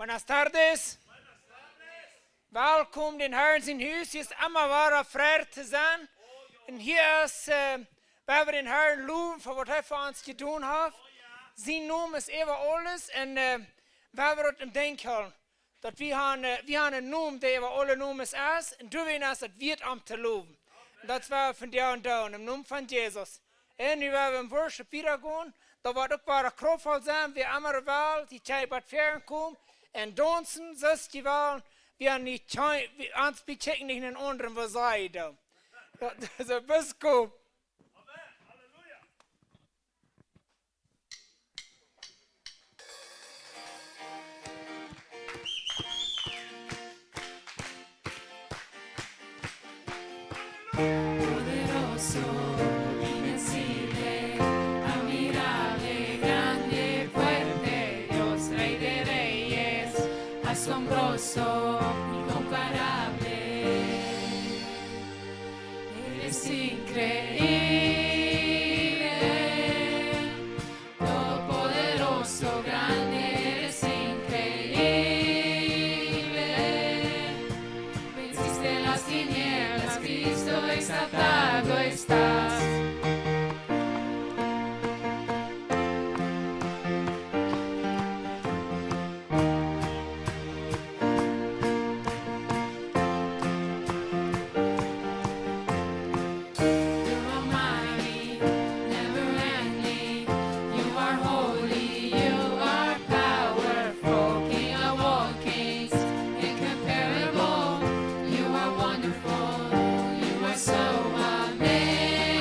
Buenas tardes. Welkom in Herren zijn huis. Het is allemaal waar vrij te zijn. En hier is waar we den Herren loven voor wat hij voor ons gedaan heeft. Zijn naam is eeuwig alles. En waar we dat im Denk houden. Dat we hebben een naam die eeuwig alle naam is. En du weet ons dat wird om te loven. En dat is waar we van jou en down. Im naam van Jesus. En nu waar we im worship wieder gaan. Dat wordt ook waar krachtvol zijn. We allemaal wel. Die tijd wat ver komen. En dansen, zoals die wel. We haben nicht ans bechecken nicht einen anderen was sei da. So bis gut. Poderoso, invencible, admirable, grande, fuerte, Dios, Rey de Reyes, asombroso, incomparable. Eres increíble, todopoderoso, grande, eres increíble. Venciste las tinieblas, Cristo exaltado estás. You're almighty, never-ending. You are holy, you are powerful, King of all kings, incomparable. You are wonderful, you are so amazing.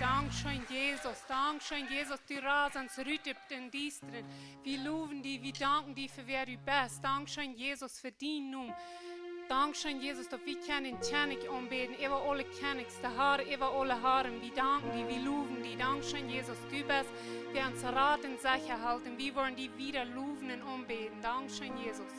Dankeschön, Jesus. Dankeschön, Jesus. Du rasans rütet den Distren. Wir loben dich, wir danken dir für wer du bist. Dankeschön, Jesus, für din Namen. Dankeschön, Jesus, dass wir können tjänik anbeten. Über alle Königs, der Haare, über alle Haaren. Wir danken dir, wir loben dich. Dankeschön, Jesus, du bist, der uns Rat und Sicher halten. Wir wollen dich wieder loben und anbeten. Dankeschön, Jesus.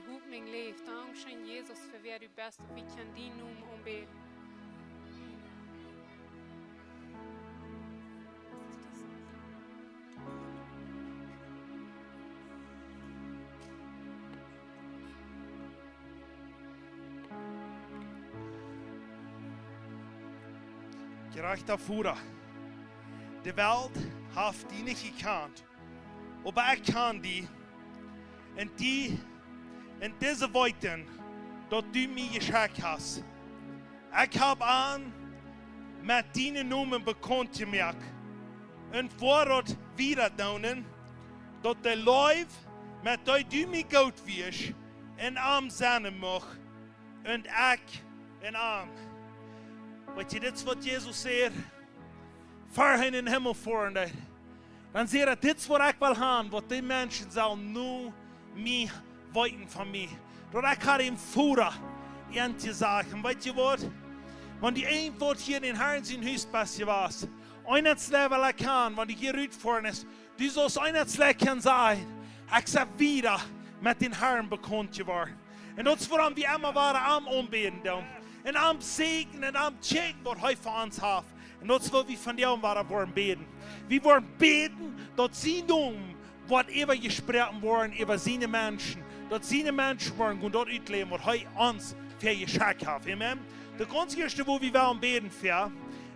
Hoffnung lebt. Dankeschön, Jesus, für wer du bist und wie kann die nun umbeten. Gerechter Vater, die Welt hat die nicht gekannt, aber ich kann die. Und in diese Weiten, dort du mir geschenkt hast. Ich habe an mit deinen Namen bekannt gemacht. Und vorrat wieder tun, dort der Leib, mit dem du mir gut wirst, in Arm sein mag. Und ich in Arm. Weet je, dit is wat Jezus zegt. Ver in den Himmel voeren. Dan zegt hij, dit is wat ik wil gaan. Wat die mensen zullen nu mij weten van mij. Dat ik ga hem voeren. En te zeggen, weet je wat? Want die een wordt hier in Herren zijn huis pasje was. Einheitslevel wil ik gaan. Want die hier uitvoeren is. Du sollst einheitslevel kan zijn. Ik zal wieder met den Herren bekend geworden. En dat is waarom we immer waren am ombeden doen. En am segnen en am checken wat hij voor ons heeft. En dat is wat we van jou waren beten. We worden beten dat ze doen wat ever gesproken worden over zijn mensen. Dat zijn mensen worden goed uitleven wat hij ons voor geschenkt heeft. Amen. De eerste wo we willen beten voor,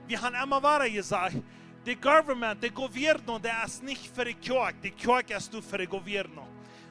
we hebben immer wieder gesagt, de government, de governo, der ist nicht für die Kirche. Die Kirche ist nur für die Governo.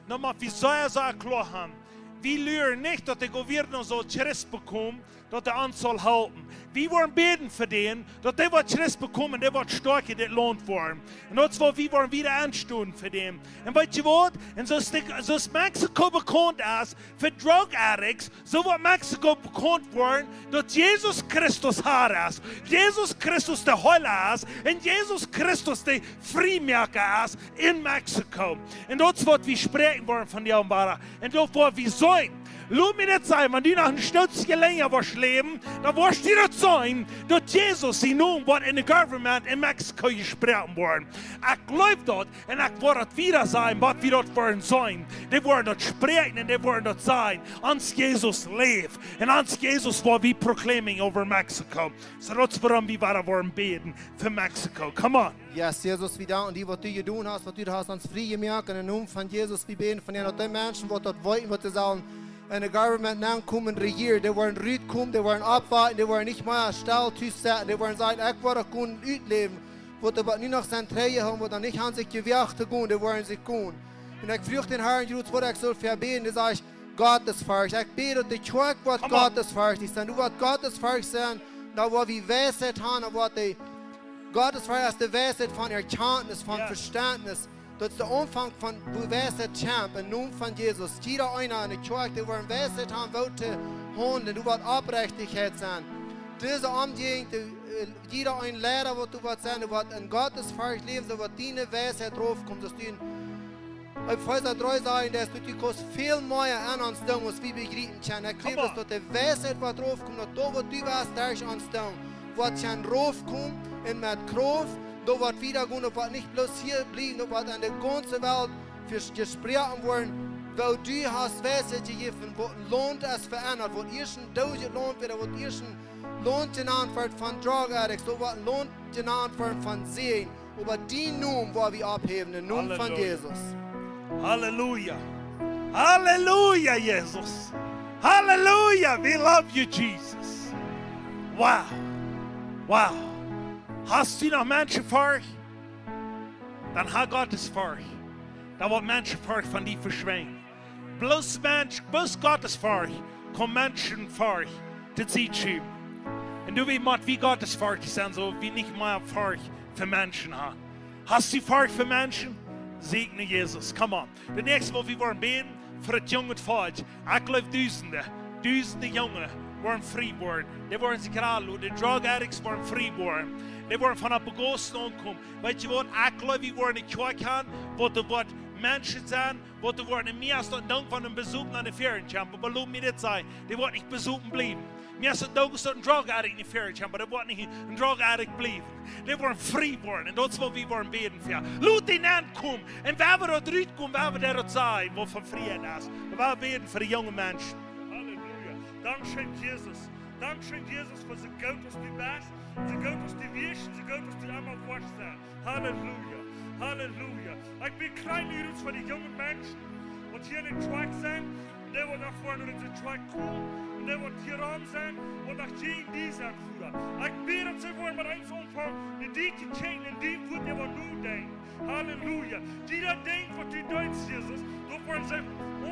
Nochmal, wie soll er so klar haben? Wir lernen nicht, dass der Governo so Christ bekommt, dass er uns soll halten. Wir wollen beten für den, dass der wird Christ bekommen, der wird stark in das Land worden. Und das war, wir wollen wieder anstehen für den. Und weißt du was? Und so ist Mexiko bekannt ist für Drug Addicts, so wird Mexiko bekannt worden, dass Jesus Christus Herr ist. Jesus Christus der Heiler ist. Und Jesus Christus der Freimacher ist in Mexiko. Und das wird wir sprechen wollen von dir, Bara. Und das wird wir sein. Lass mir nicht sein, wenn du nach einem Stützchen länger wirst leben, dann wirst du nicht sein, dass Jesus in nun wird in der Government in Mexiko gesprochen worden. Ich glaube dort und ich werde dort wieder sein, was wir dort werden sein. Die werden dort sprechen und die werden dort sein. Ans Jesus lebt und ans Jesus wird wir proklamieren over Mexiko. So das ist warum wir werden beten für Mexiko. Come on. Yes, Jesus, wir danken dir, was du getan hast, was du hast uns frei gemacht. In dem Namen von Jesus, wir beten von den Menschen, die dort wollten, was sie sagen, in der Government nachkommen, regieren. Die wollen rauskommen, die wollen abwarten, die wollen nicht mehr Stall setzen, die wollen sagen, ich werde gut ausleben. Wo die nicht noch Zentren haben, wo dann nicht an sich gewährt gehen, die wollen sich gehen. Und ich frage den Herrn, Jesus, was ich soll verbeten, die sage ich, Gottesfurcht. Ich bete, dass die Kirche wird Gottesfurcht sein. Du wirst Gottesfurcht sein, da wo wir Weisheit haben, da wo die Gottesfurcht ist die Weisheit von Erkenntnis, von Verständnis. Das ist der Umfang von Weisheit Champ, im Namen von Jesus. Jeder einer in der Kirche, der wollen Weisheit haben, wollte Hunde, du wirst Aufrichtigkeit sein. Diese Umgehung, jeder ein Lehrer, wo du wirst sein, du wirst in Gottesfurcht leben, so wird deine Weisheit draufkommen, dass du in Epheser 3 sagen, dass du die viel mehr an uns tun musst, wie wir begreifen können. Ich glaube, dass die Weisheit wird draufkommen, dass du, wo du warst, durch uns tun, wird schon draufkommen und mit Kraft. Da wird wieder gehen, da wird nicht bloß hier bleiben, da wird an der ganzen Welt für gesprochen werden, weil du hast Weisheit gegeben, wo lohnt es verändert, wo ersten Tausend lohnt wird, wo ersten lohnt genannt wird von Drug Addicts, da wird lohnt genannt wird von Sehen, aber die Namen, wo wir abheben, den Namen von Jesus. Halleluja. Halleluja, Jesus. Halleluja. We love you, Jesus. Wow. Wow. Hast du noch Menschen vor euch? Dann hat Gott es vor euch. Dann wird Menschen vor euch von dir verschwinden. Bloß Gott es vor euch, kommen Menschen vor euch, die sie schieben. Und du wie Gott es vor euch sein, so wie nicht mal vor euch für Menschen haben. Hast du vor euch für Menschen? Segne Jesus. Come on. Der nächste, wo wir wollen beten, für das junge Volk. Ich glaube, Duizenden Jungen worden frei worden. Die worden sich gerade, die Drug Addicts worden frei worden. Die worden von der Begossen ankommen. Weißt du was? Ich glaube, wir wollen in die Kirche haben, wo die Menschen sind, wo die wollen mehr als Dank von einem Besuch an der Feriencamp. Aber lass mich nicht sein, die wollen nicht besuchen bleiben. Mir så nog så en drug addict i färgen, men det var inte en drug addict bliven. Det var en friborn, och det var vi var en beden för. Låt din än kom, en väver och dryt kom, väver där åt sig, var för friedas. Det var beden för de unga människor. Halleluja. Dankschön Jesus. Dankschön Jesus för så gott oss till bäst, så gott oss till visch, så gott oss till amma varstad. Halleluja. Halleluja. Jag blir kleinlig ut för de unga människor. Och hier in track sein, det var nach vorne in den track cool. Und det var hier ram sein und nach gegen die sein, Bruder. Ich bete, dass sie wollen mit eins umfangen, in die chain, in die wird der nur denken. Halleluja. Die da denkt, was die Deutsch Jesus, da wollen sie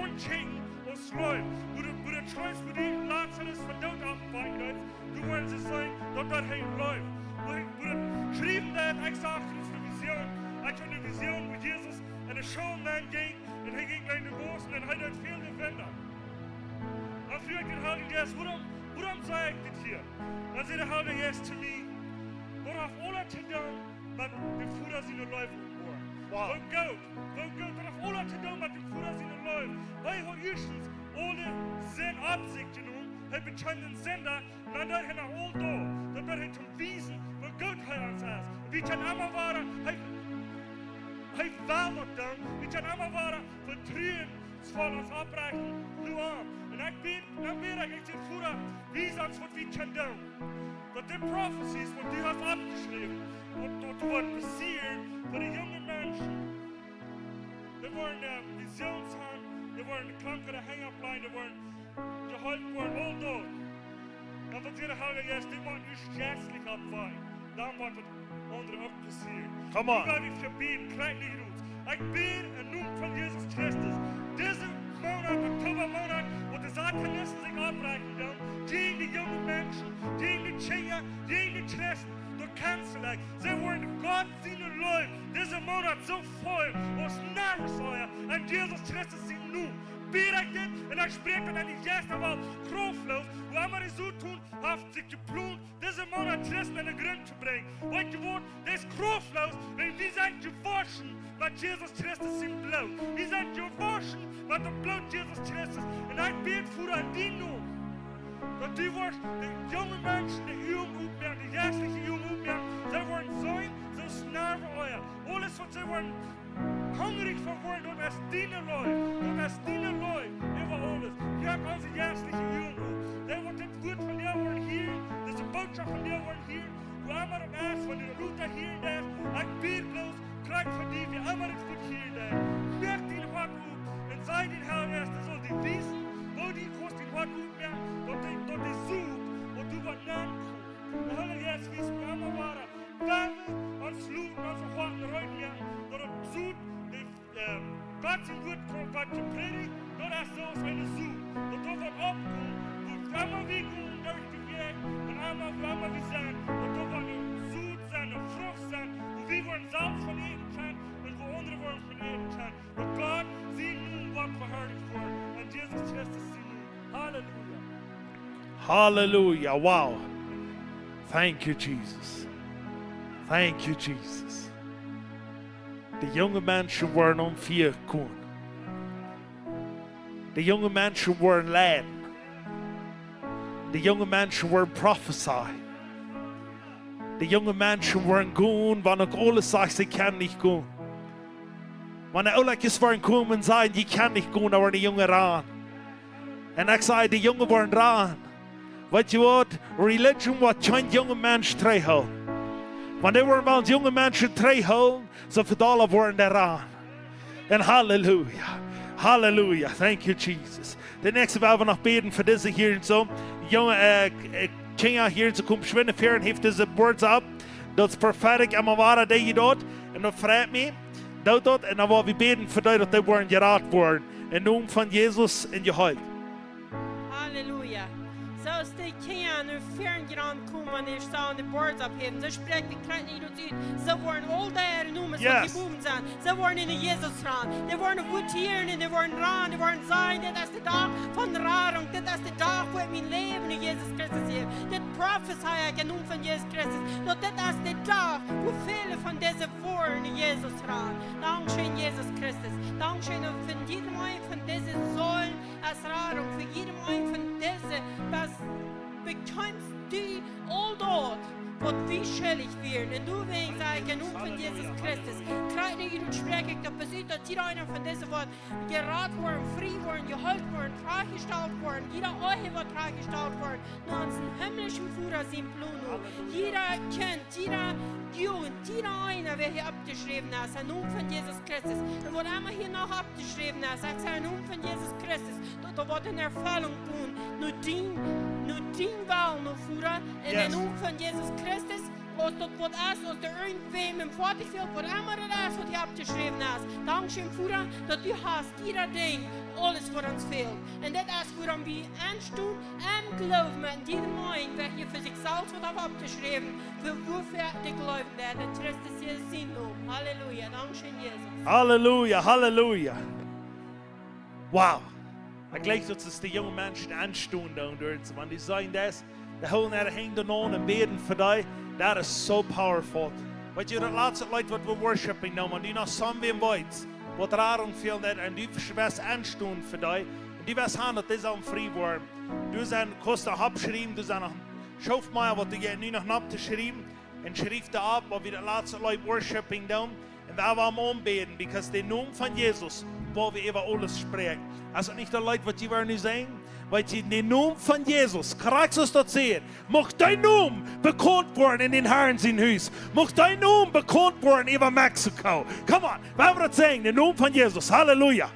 unchainen und slöen. Wo du treust, wo die Lazarus von dort abweichen, du wollen sie sein, dass das hin läuft. Wo du schrieben, da ich sage, das ist eine Vision. Ich habe eine Vision, wo Jesus eine Showman ging, und er ging gleich in den Bos, und er hat viele Wände. Dan vroeg ik de Heilige Geest, waarom zei ik dit hier? Dan zei de Heilige Geest zu mir, door af alle te doen, met de voeders in de lijf opboren. Van goud, door af alle te doen, met de voeders in de lijf. Hij had eerstens alle zijn absichten doen, hij bekend een zender, en dan deed hij naar al door. Dan werd hij zum Wiesen, van goud hij aan zijn. Wie het allemaal waren, hij wel wat doen, wie het allemaal waren, van trien, zwaar als afreichen, nu aan. En ik weet, ik zeg voor wie sonst wat we kunnen doen. Dat de prophecies, wat die hast abgeschreven, wat worden passiert voor de jonge mensen. Er worden visions aan, er worden klanken de hang-up-line, er worden geholpen worden, all door. En wat de Heilige Geest, die wordt nu schätzlich abweichen. Dan wordt het andere ook passiert. Come on. Ik ga niet verbieden, krijg niet roet. Ik bid in naam van Jezus Christus. Deze Monat, Oktobermonat, wo die Satanisten sich abbrechen werden, gegen die jungen Menschen, gegen die Kinder, gegen die Christen, du kannst vielleicht. Sie wollen Gott seine Leute, diesen Monat so voll aus Narrensäure, an Jesus Christus sie nun. Bereitet und er spricht an die Gäste auf kraftlos, wo immer die so tun, hat sich geplant, diesen Monat Christen in den Grund zu bringen. Weißt du was? Das ist kraftlos, wenn wir sind gewaschen, mit Jesus Christus im Blut. Wir sind gewaschen mit dem Blut Jesus Christus. Und ich bete für die nun, dass die jungen Menschen, die jungen Ummerken, die jährlichen jungen Ummerken, sie wollen sein, so snarven euer. Alles, was sie wollen, hungrig verworden, und es dienen Leute, über alles. Ich habe also jährliche Jungen. Der wird das gut von dir wollen hier, diese Botschaft von dir wollen hier, wo immer das erst von der Luther hier in der, ich bete bloß, krieg von dir, wie immer das gut hier in der. Merkt den Hort auf, und sei den Herrn erst, das soll die wissen, wo die kost den Hort aufmerken, dort die sucht, und du wird nachkommen. Der Heilige Geist, wie es mir immer war, David und Slut und so Horten rein merken, dort sucht, Gott sein Wort kommt, was gepredigt, dort erst so ist eine Sucht. Und dort wird abkommen, wo einmal wie kommen durch die Weg, und einmal wie sein, und dort wird eine Sucht sein, eine Frucht sein, wo wir wollen Salz von jedem können, und wo andere wollen von jedem können. Und Gott, sie nun wird verherrlicht worden, und Jesus Christus sie nun. Halleluja. Hallelujah, wow. Thank you, Jesus. Thank you, Jesus. De jonge mensen worden om 4 koen. De jonge mensen worden leiden. De jonge mensen worden prophesy. De jonge mensen worden gaan, wanneer ik alles zeg, ze kan niet gaan. Wanneer oudjes worden komen en zeggen, je kan niet gaan, dan worden de jongen raan. En ik zei, de jongen worden raan. Weet je wat? Religion wordt geen jonge mensen tegenhouden. Wanneer we wel jonge mensen tegenhouden, so verdalen worden daaraan. En halleluja. Halleluja. Thank you, Jesus. De nächste wil we nog beten voor deze hier en zo. Jonge kinderen hier, ze komen schwinnen voor en heeft deze words op. Dat is prophetic en waar dat je doet. En dat vraagt me. Dat. En dan wil we beten voor dat die worden geraad worden. In naam van Jezus in je hart. Halleluja. Zoals de kinderen nu 4 jaar komen en staan de boards opheben, ze spreken de kranten niet uit. Ze worden al daar noemen, ze geboomd zijn. Ze worden in de Jezus gaan. Ze worden voeteren en ze worden raan, ze worden zijn. Dit is de dag van de raring. Dit is de dag waar mijn leven in Jezus Christus heeft. Dit prophesy ik in naam van Jezus Christus. Dat dit is de dag hoe vele van deze woorden in Jezus gaan. Dankzij Jezus Christus. Dankzij voor iedereen van deze zoon als raring. Voor iedereen van deze was Tod wird wie schuldig werden. Und du wegen sagen, nun von Jesus Christus, kreis nicht in und spreche ich, dass jeder einer von diesen Worten geraten worden, frei worden, geholt worden, freigestellt worden, jeder Ehe wird freigestellt worden, nur ans himmlischen Führer sind Bluno. Jeder Kind, jeder Jugend, jeder einer, wer hier abgeschrieben ist, ein Nun von Jesus Christus. Und wo einmal hier noch abgeschrieben ist, sagt er, ein Nun von Jesus Christus, da wird in Erfüllung tun, nur din Wahl, nur Führer, in der Nun von Jesus Christus, was dort wird ist, aus der irgendwem im Vorteil, wo einmal das ist, was hier abgeschrieben ist. Dankeschön, Führer, dass du hast, jeder Ding, alles, was uns fehlt. Und das ist, woran wir anstehen, am Glauben, in jedem Morgen, wer hier für sich selbst wird abgeschrieben, für wofür die Glauben werden, in Christus Jesus sein Lob. Halleluja, Dankeschön, Jesus. Halleluja, Halleluja. Wow. Ich glaube, dass es die jungen Menschen anstehen da und dort. Wenn die sagen das, die holen ihre Hände an und beten für dich, that is so powerful. But you know, lots of Leute, what we're worshiping now, und die noch zusammen wie weit, wat raar feel dat, und die wirst anstehen für dich, und die wirst haben, dass das auch frei werden. Du sind, kannst auch abschreiben, du sind schauf mal, was du nu noch abzuschreiben, und schrift da ab, wo wir lots of Leute worshiping da, und wir wollen anbeten, because der Namen von Jesus, wo wir über alles sprechen. Also nicht die Leute, was die werden sagen, weil sie den Namen von Jesus, Christus dort sehen, macht dein Name bekannt worden in den Herren sein Haus. Macht dein Name bekannt worden über Mexiko. Come on, wenn wir das sagen, den Namen von Jesus, Halleluja.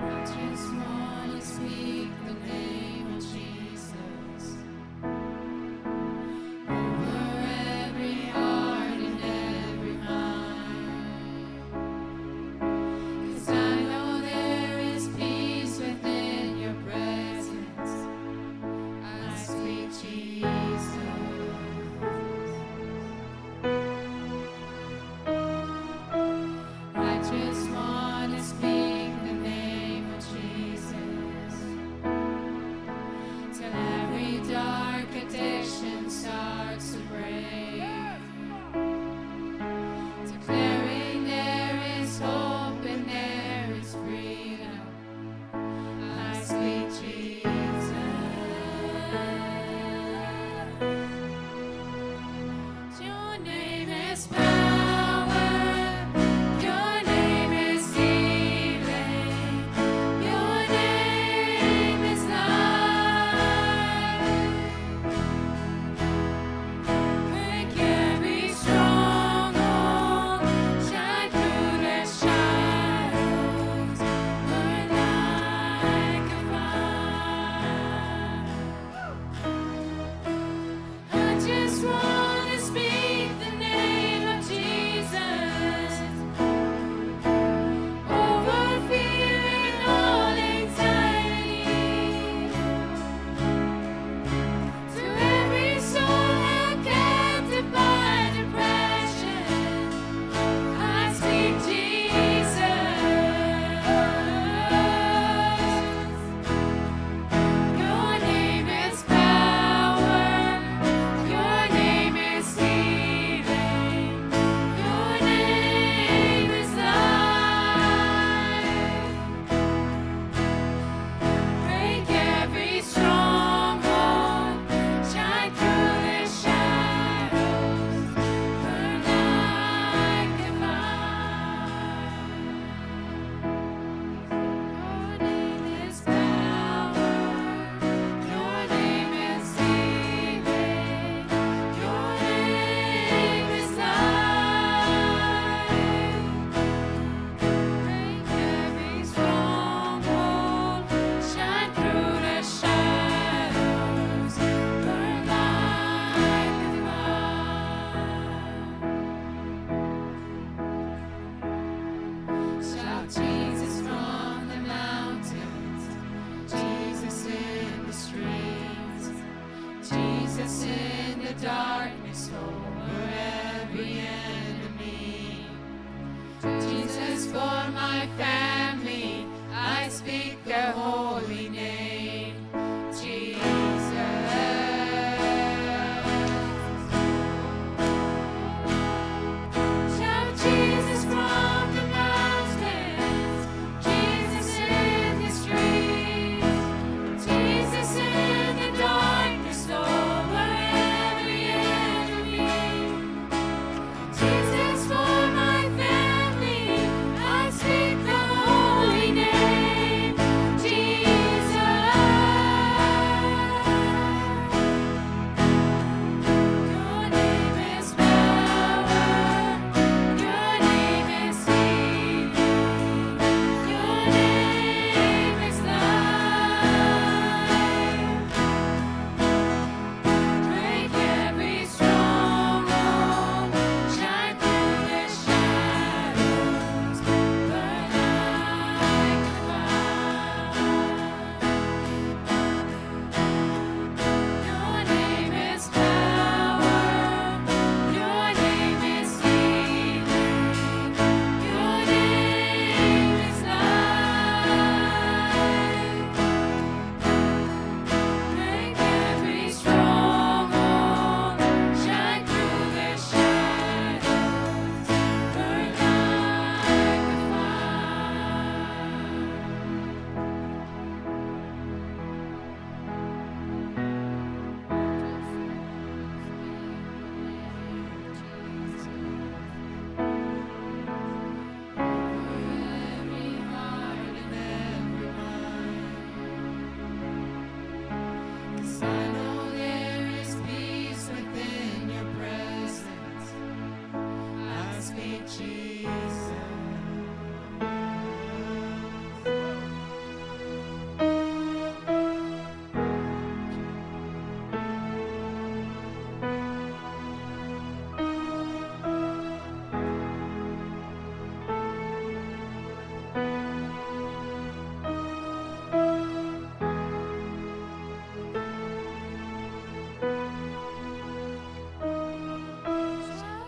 I just wanna speak the name of Jesus. my family, I speak the holy name, Jesus. Shout Jesus from the mountains, Jesus in the streets, Jesus in the darkness over every enemy. Jesus for my family, I speak the holy name, Jesus. Your name is power, your name is healing, your name is life. Break every stronghold, shine through the shadows, burn like a fire. Your name is power, your name is healing, your name is life. Break every stronghold, shine through the shadows, burn like a fire. Every heart and every mind. 'Cause I know there is peace within your presence. I speak Jesus.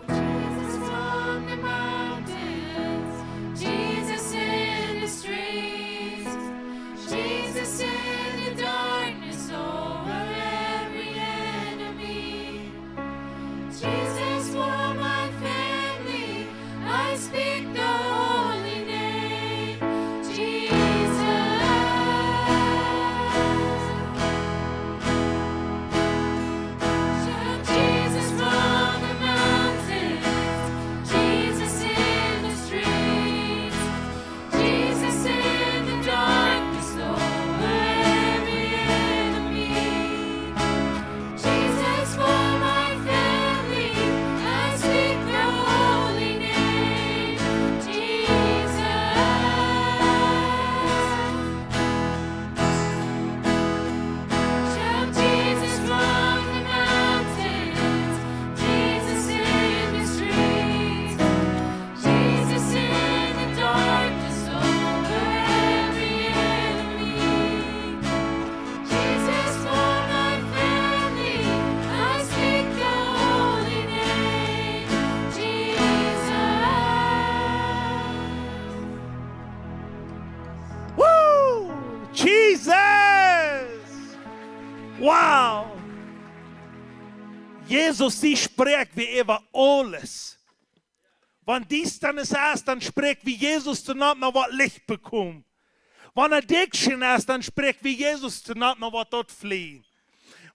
Jesus from the mountains, Jesus in the streets, Jesus in the darkness over every enemy. Jesus for my family, I speak the holy name, Jesus. Shout Jesus from the mountains, Jesus in the streets, Jesus in the darkness over every enemy. Jesus for my family, I speak the holy name, Jesus. Shout Jesus from the mountains, Jesus in the streets, Jesus in the darkness over every enemy. Jesus for my family, I speak the holy name, Jesus. Woo! Jesus! Wow! Jesus, die spricht wie über alles. Wenn dies dann ist, dann spricht wie Jesus zu Nacht noch was Licht bekommt. Wenn Addiction ist, dann spricht wie Jesus zu Nacht noch was dort fliehen.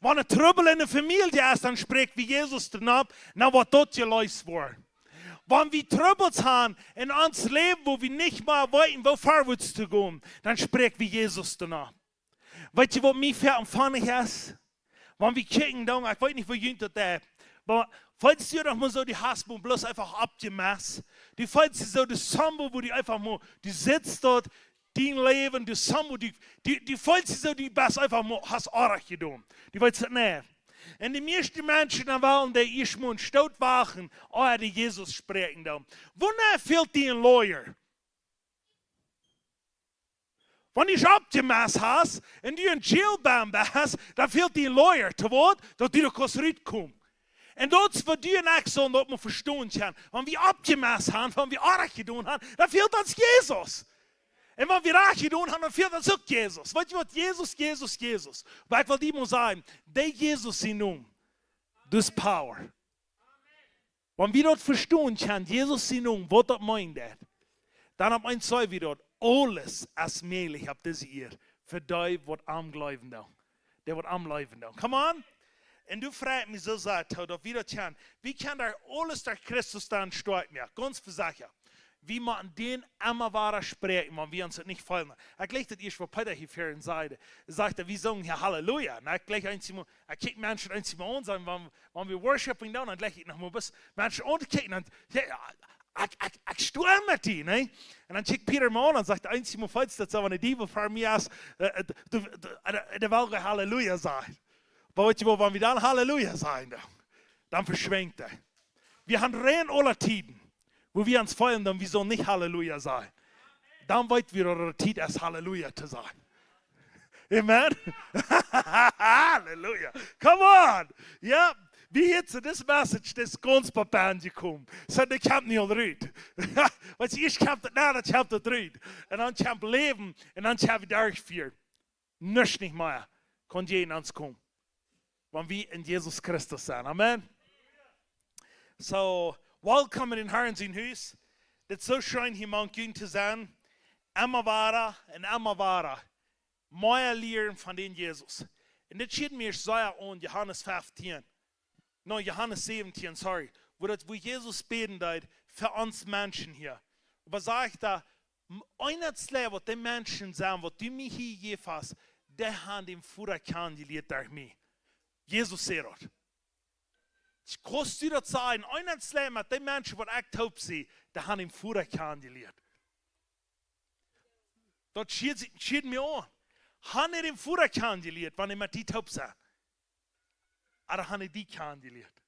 Wenn Trouble in der Familie ist, dann spricht wie Jesus zu Nacht noch was dort gelöst wird. Wenn wir Troubles haben in uns Leben, wo wir nicht mehr wollten, wo vorwärts zu gehen, dann spricht wie Jesus danach. Weißt du, was mir für empfangen ist? Wenn wir kicken, dann, ich weiß nicht, wo jemand das ist, aber falls du doch mal so die Hasbung bloß einfach abgemacht, die falls du so das Sambo, wo die einfach mal, die sitzt dort, dein Leben, die Sambo, die falls du so die Bass einfach mal hast auch getan. Die weiß nicht. Und die meisten Menschen wollen, die ich muss stout wachen, die Jesus sprechen. Wonach fehlt dir ein Lawyer? Wenn ich abgemacht hast und du in Jailbahn bist, dann fehlt dir ein Lawyer, zu Wort, dass du da rauskommen. En dat wat du en ik zo dat we verstaan kan. Want we opgemaakt hebben, want we aardig gedaan hebben, dan fehlt ons Jezus. En wat we raar gedaan hebben, dan fehlt ons ook Jezus. Weet je wat? Jezus. Maar ik wil die maar zeggen, die Jezus in noem, dus power. Want we dat verstaan kan, Jezus in noem, wat dat meint dat. Dan op een zei we dat, alles is möglich op deze eer. Voor die wat am geloven dan. Die wat am leven dan. Come on. En du fragt mich so sagt, dass wir das können. Wie kann da alles der Christus dann steuern mehr? Ganz versagen. Wie man den immer wahrer sprechen, wenn wir uns das nicht fallen. Ich lege das erst, wo Peter hier vorhin sagte. Er sagte, wir sagen hier Halleluja. Und ich lege einmal, ich kicke Menschen einmal an, sagen, wenn wir worshipen dann lege ich noch mal bis Menschen ankicken und ich stehe mit die, ne? Und dann schickt Peter mal an und sagt, einmal, falls das so eine Diebe für mich ist, der will Halleluja sagen. Aber weißt du, wenn wir dann Halleluja sagen, dann verschwingt er. Wir haben rein alle Tiden, wo wir uns feiern, dann wir sollen nicht Halleluja sagen. Dann weit wir eure Tid ist Halleluja zu sagen. Amen? Halleluja. Come on. Ja, wie jetzt zu this message, das ganz Papa gekommen. So, ich kann nicht reden. Weißt du, ich kann das nicht, ich kann das reden. Und dann kann ich leben, und dann kann ich durchführen. Nicht mehr. Kann jeden ans kommen. Wenn wir in Jesus Christus sind. Amen. So, willkommen in Herrn sein Haus. Das so schön hier man zu sein. Immer wahrer und immer wahrer. Mehr lernen von den Jesus. Und das steht mir sehr an Johannes 15. No, Johannes 17, sorry. Wo Jesus beten hat für uns Menschen hier. Aber sag ich da, eines was die Menschen sagen, was du mich hier gegeben hast, der haben den Führer kennengelernt durch mich. Jesus sagt das. Ich kann dir das sagen, eines mit den Menschen, die ich taub sehe, die haben den Führer kennengelernt. Das steht mir an. Haben die den Führer kennengelernt, wenn ich mit die taub sehe? Oder haben die kennengelernt?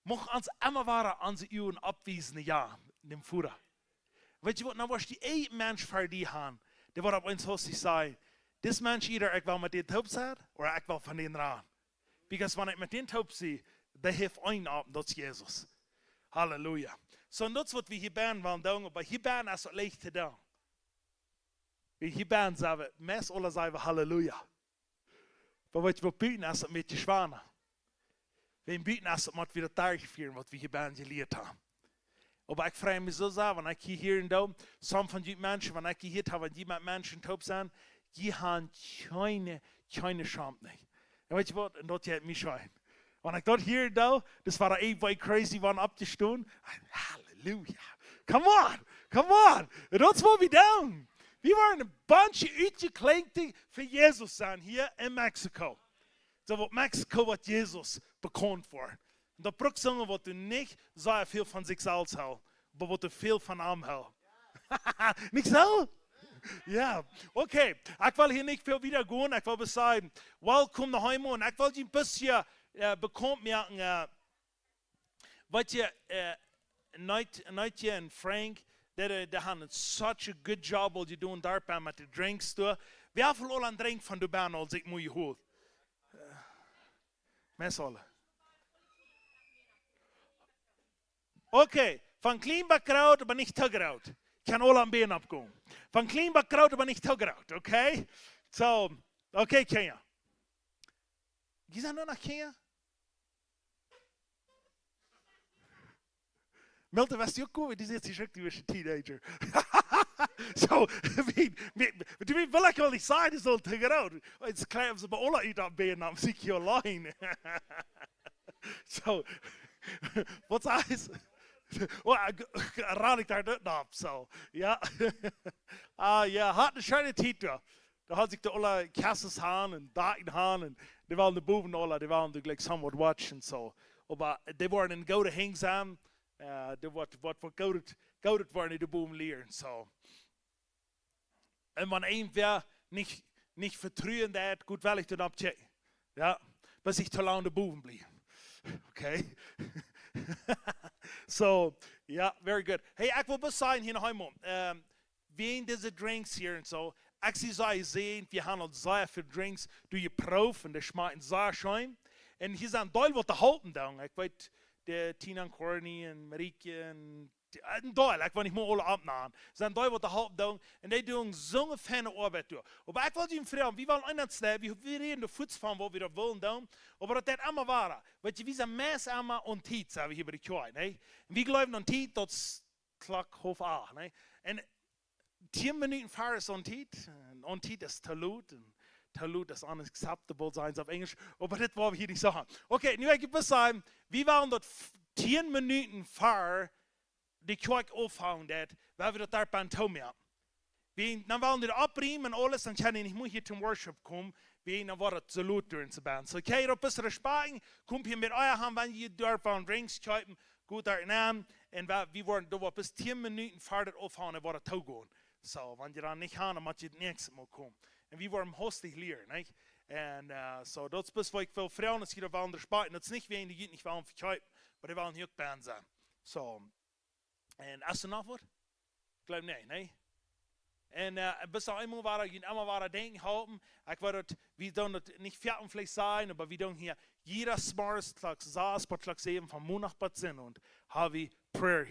Mach uns immer weiter an sie Uhren abwiesen, ja, dem Führer. Weißt du was, dann was die ein Mensch für die haben, der wird auf uns hostig sein, das Mensch either ich will mit den taub sein, oder ich will von denen ran. Because wenn ich mit den taub sehe, der hilft einen ab, das ist Jesus. Halleluja. So, das ist was wir hier bauen wollen, aber hier bauen ist es leicht zu tun. Hier bauen sagen wir, meist alle sagen Halleluja. Aber weißt du, was bieten ist es mit den Schwanen. Wir bieten ist es mit wieder durchführen, was wir hier bauen gelehrt haben. Aber ich freue mich so sehr, wenn ich hier in da, some von den Menschen, wenn ich hier habe, wenn die mit Menschen taub sind, die haben keine Scham nicht. Und weißt du was, und das hat mich schon. Wenn ich dort hier da, das war ewig crazy, wann abzustehen. Halleluja. Come on. Und das war wir down. Wir waren ein bunch of uitgeklenkte für Jesus sein hier in Mexiko. So wat Mexiko wat Jesus bekannt war. Und da brauchst du sagen, was du nicht sehr viel von sich selbst hältst, aber was du viel von ihm hältst. Nicht so? Ja, okay. Ich will hier nicht viel wieder gehen. Ich will sagen, willkommen nach Hause. Und ich will dich ein bisschen bekannt machen. Weißt du, Neutje und Frank, die haben such a good job, was sie tun da mit den Drinks. Wie viel alle einen Drink von du bist, als ich mir holt? Mehr alle. Okay, von Kleinbackkraut bin ich Tagraut. Ich kann alle am Bein abgehen. Von Kleinbackkraut bin ich Tagraut, okay? So, okay, Kenia. Gehst du nur nach Kenia? Milton, weißt du auch gut, die ist jetzt ein Teenager. So, du will ich wel nicht sagen, so Tagraut. Jetzt krijgen ze bij alle uit dat been, dan zie ik je alleen. So, wat is? Raad ik daar niet op, zo. Ja. Ja, had een schöne Titel. Da hat sich die alle Kasses haben und Daten haben und die waren die Buben alle, die waren gleich somewhat watchen so. Aber die waren in gute Hingsam, die wat goudet waren die Buben lehren so. Und wenn ein wer nicht vertrauen hat, gut will ich dann abchecken. Ja, bis ich zu lange die Buben blieb. Okay. So, ja, very good. Hey, ich will bis sagen hier noch einmal, wegen diese Drinks hier und so, ich sehe, wir haben uns sehr viele Drinks, die proben, die schmecken sehr schön. En hier zijn deel wat te helpen dan. Ik weet, de Tina en Corny en Marieke en een deel, ik wil niet meer alle opnemen. Zijn deel wat te helpen dan. En die doen zo'n fijne arbeid door. Maar ik wil je vragen, wie willen anders leven? We reden de voets van wat we dat willen doen. Maar dat allemaal waar. Weet je, we zijn mensen allemaal ontijd, zijn we hier bij de kerk. Nee? En we geloven ontijd tot klok half 8. Nee? En 10 minuten voor is ontijd. En ontijd is te laat. Talut is unacceptable sein auf Englisch, aber das wollen wir hier nicht sagen. Okay, nu ik bis sagen, wir waren dort 10 Minuten vor die Kirche aufhauen, weil wir dort beim Tom haben. Dann waren wir abbrechen und alles, dann kann ich nicht mehr hier zum Worship kommen, dann war das Salut durch zu bauen. So, okay, ein bisschen Respekt, kommt hier mit eurer Hand, wenn ihr dort waren, Drinks kaufen, gut dort nehmen, und wir waren da bis 10 Minuten vor das Aufhauen, dann war das Togo. So, wenn ihr dann nicht haben, dann müsst ihr das nächste Mal kommen. En we waren hostig leer, niet? En so, dat is best wel veel vrouwen die hier waren spijt. En dat is niet wie die niet waren verkijpen, maar die waren ook band zijn. So, en als er nog wat? Ik geloof nee. En bis einmal waren denken houden. Ik weet dat we doen het niet viertenvlees zijn, maar we doen hier jeder smarts klok 6 per klok 7 van maandag tot zin. En hebben we prayer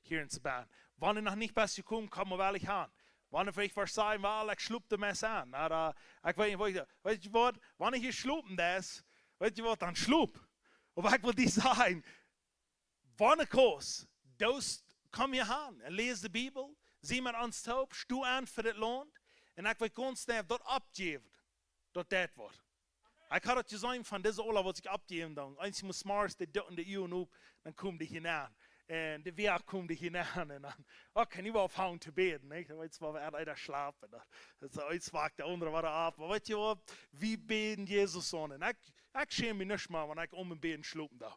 hier in de band. Wanneer nog niet best gekomen, komen we wel gaan. Wanneer ik verzeihen wel, ik sloep de mes aan. Maar ik weet je wat, wanneer je sloepen is, weet je wat, dan sloep. Of ik wil die zijn, wanneer koos, dus kom je aan en lees de Bijbel, zie maar ons top, stoe aan voor het land. En ik wil constant dat opgeven, dat wordt. Ik had het gezien van deze oorlog wat ik opgeven dan. Eens moet smaars de dotten de uren op, dan komt die hinein. En de weer komt hinein en dan, kan je wel ophouden te beden, niet? Dan weet je wel, we hadden slapen. Dat is uitzwaakt, de andere waren af. Maar weet je wat, wie beden Jezus aan? En ik schaam me niet meer, want ik om mijn beden slopen daar.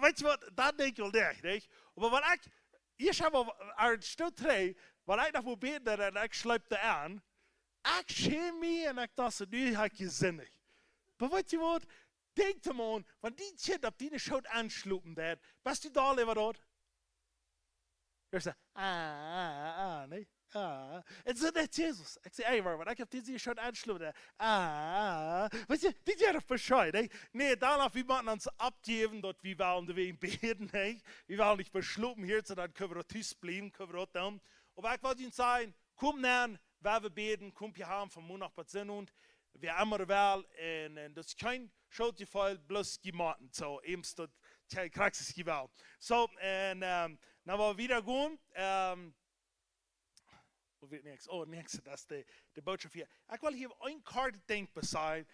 Weet je wat, dat denk ik wel echt, niet? Maar wat ik, eerst hebben we een stuk 3, wat ik nog wil beden en ik sluipte aan. Ik schaam me en ik dacht, nu heb ik je zinnig. Maar weet je wat? Denk er maar, want die shit op die schoot aanslopen dat, was die daar liever dat? Je zegt, nee, En zo net Jezus. Ik zei, maar ik heb deze schoot aanslopen dat, weet je, die zijn er bescheid, nee? Nee, daarna we moeten ons abgeven, dat we willen de wegen beten, nee? We willen niet beslopen hier, zodat kunnen we dat thuis blijven, kunnen we dat doen. Maar ik wil je zeggen, kom naar, waar we beten, kom je aan van maandag tot zondag. We hebben wel, en dat is geen schuldgeval, bloß gemaakt. Zo, eens dat krijgt het geweld. Zo, en dan we weer gaan. Hoe weet niks? Oh, niks, dat is de boodschap hier. Ik wil hier een kaart ding bezien.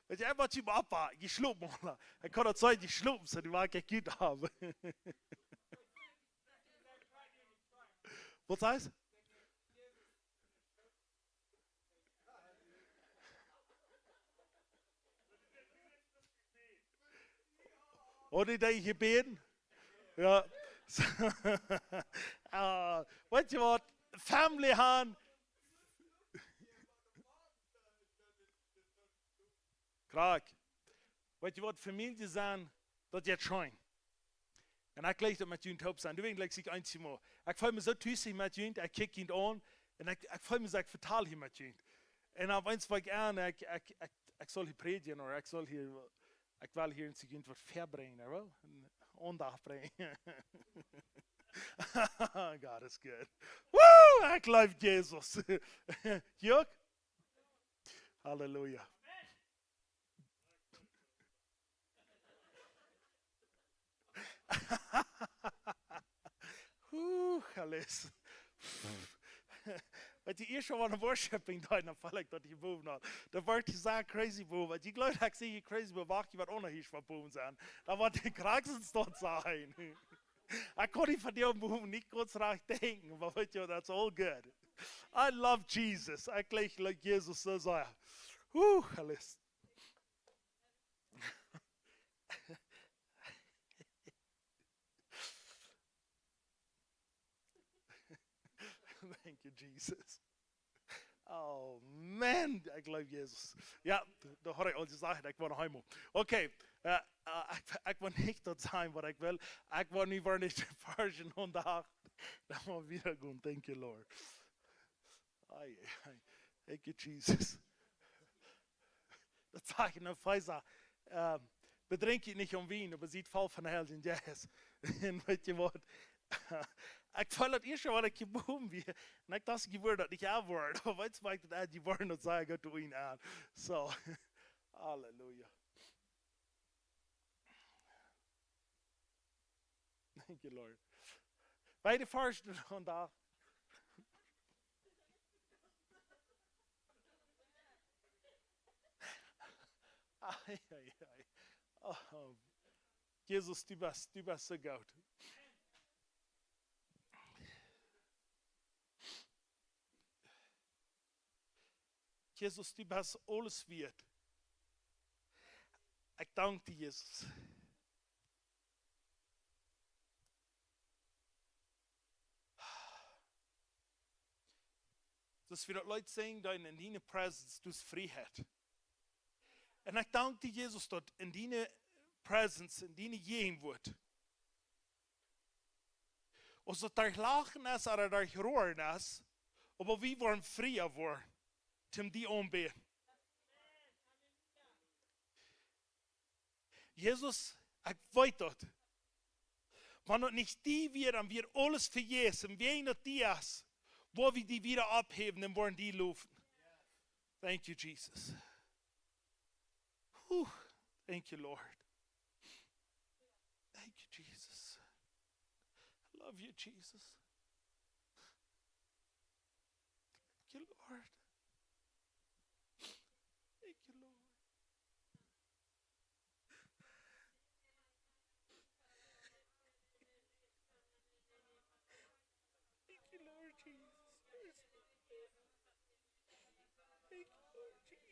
Weet je, wat je me opwacht, je sloop me. Ik kan het zeggen, je sloop, zo die waar ik goed hebben. Wat zei je? Hoor je dat je bent? Ja. Weet je wat? Family gaan. Krak. Weet je wat? Familie zijn, dat je schijn. En ik lees dat met jullie hoop zijn. Doe ik like zich eentje maar. Ik voel me zo thuis met jullie. Ik kijk je aan. En ik voel me zo, ik vertaal hier met jullie. En op eens van ik aan, ik zal hier predigen. Of ik wil hier in zich wat verbrengen. Wel? Ondag brengen. God is good. Woo! Ik lief Jezus. Juk? Halleluja. Alles. Weet je, eerst al een worshiping daar, dan val ik dat je boven had. Dan wordt je zo crazy boven. Want je gelooft dat ik zie je crazy boven, wacht je wat onheers van boven zijn. Dan wordt je krachtens tot zijn. Ik kon niet van die boven niet kurz recht denken, maar weet je, that's all good. I love Jesus. Ik leef like Jezus zo zeggen. Alles. Thank you, Jesus. Oh, Amen. Ik geloof Jezus. Ja, dat had ik al gezegd. Ik wil naar huis. Oké. Ik wil niet dat zijn wat ik wil. Ik wil nu weer niet version vandaag. Dan moet we weer gaan. Thank you, Lord. Ai. Thank you, Jesus. Dat zeg ik nou Pfizer. Bedrink je niet om wien, aber ziet val van hel in jazz. En weet je wat? Ik voel het eerst wat ik geboren weer. En ik dacht, ik word dat niet aanworden. Maar wat maakt het uit, je wordt dat zei, ik ga toe in aan. Zo, halleluja. Thank you, Lord. Bij de first vandaag. Ai. Oh, Jezus, du bist so gut. Jesus, du bist alles wert. Ich danke dir, Jesus. Dass wir Leute sehen, die in deiner Präsenz du Freiheit. Und ich danke dir, Jesus, dass in deiner Präsenz, in deiner Gegenwart, und so dass lachen ist oder dass rohren ist, aber wir wollen freier worden, zum die anbeten. Jesus, ich weiß das. Wenn es nicht die wird, dann wir alles vergessen, wie nicht die ist, wo wir die wieder abheben, dann wollen die laufen. Thank you, Jesus. Whew. Thank you, Lord. Thank you, Jesus. I love you, Jesus. Thank you, Lord. Thank you, Lord. Thank you, Lord Jesus. Thank you, Lord Jesus.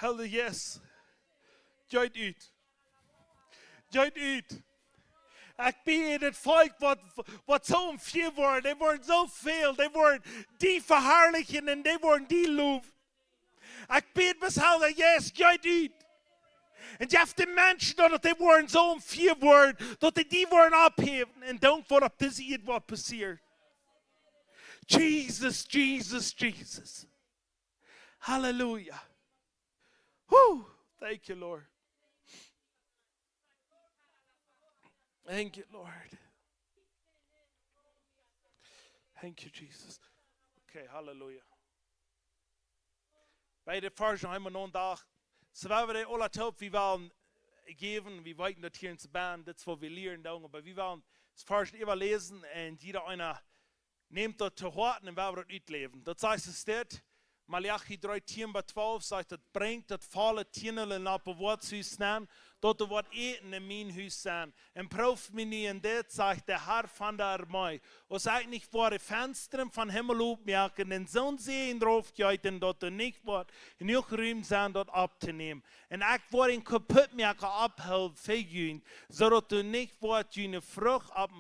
Helder, yes. Juit uit. Juit uit. Ik ben het volk wat zo veel wordt. Die worden zoveel. Die worden die verherrlijken en die worden die loven. Ik ben met helder, yes. Juit uit. En je hebt de mensen dat die worden zo veel worden. Dat die worden opheven. En dank voor dat dit is wat passiert. Jesus, Jesus, Jesus. Hallelujah. Whew. Thank you, Lord. Thank you, Lord. Thank you, Jesus. Okay, hallelujah. Bij de Farge hebben we nog een dag. Zo hebben we alle hulp wie willen geven. We weten dat hier in de band, dat is wat we leren. Maar we willen het Farge even lezen en jeder einer neemt dat te horen en we hebben dat uitleven. Dat zegt es dit. Malachi 3:12 sagt, dat brengt dat volle tienelen op een woordhuis staan, dat er wat eten in mijn huis zijn. En proef me niet in dit, zegt de Herr van de Armee. Als ik niet voor de vensteren van hemel opmerken en zo'n zee drauf juiten, dat er niet wordt genoeg ruimte zijn dat op te nemen. En ik word een kapotmerken ophelpen voor jullie, zodat er niet wordt jullie vrucht op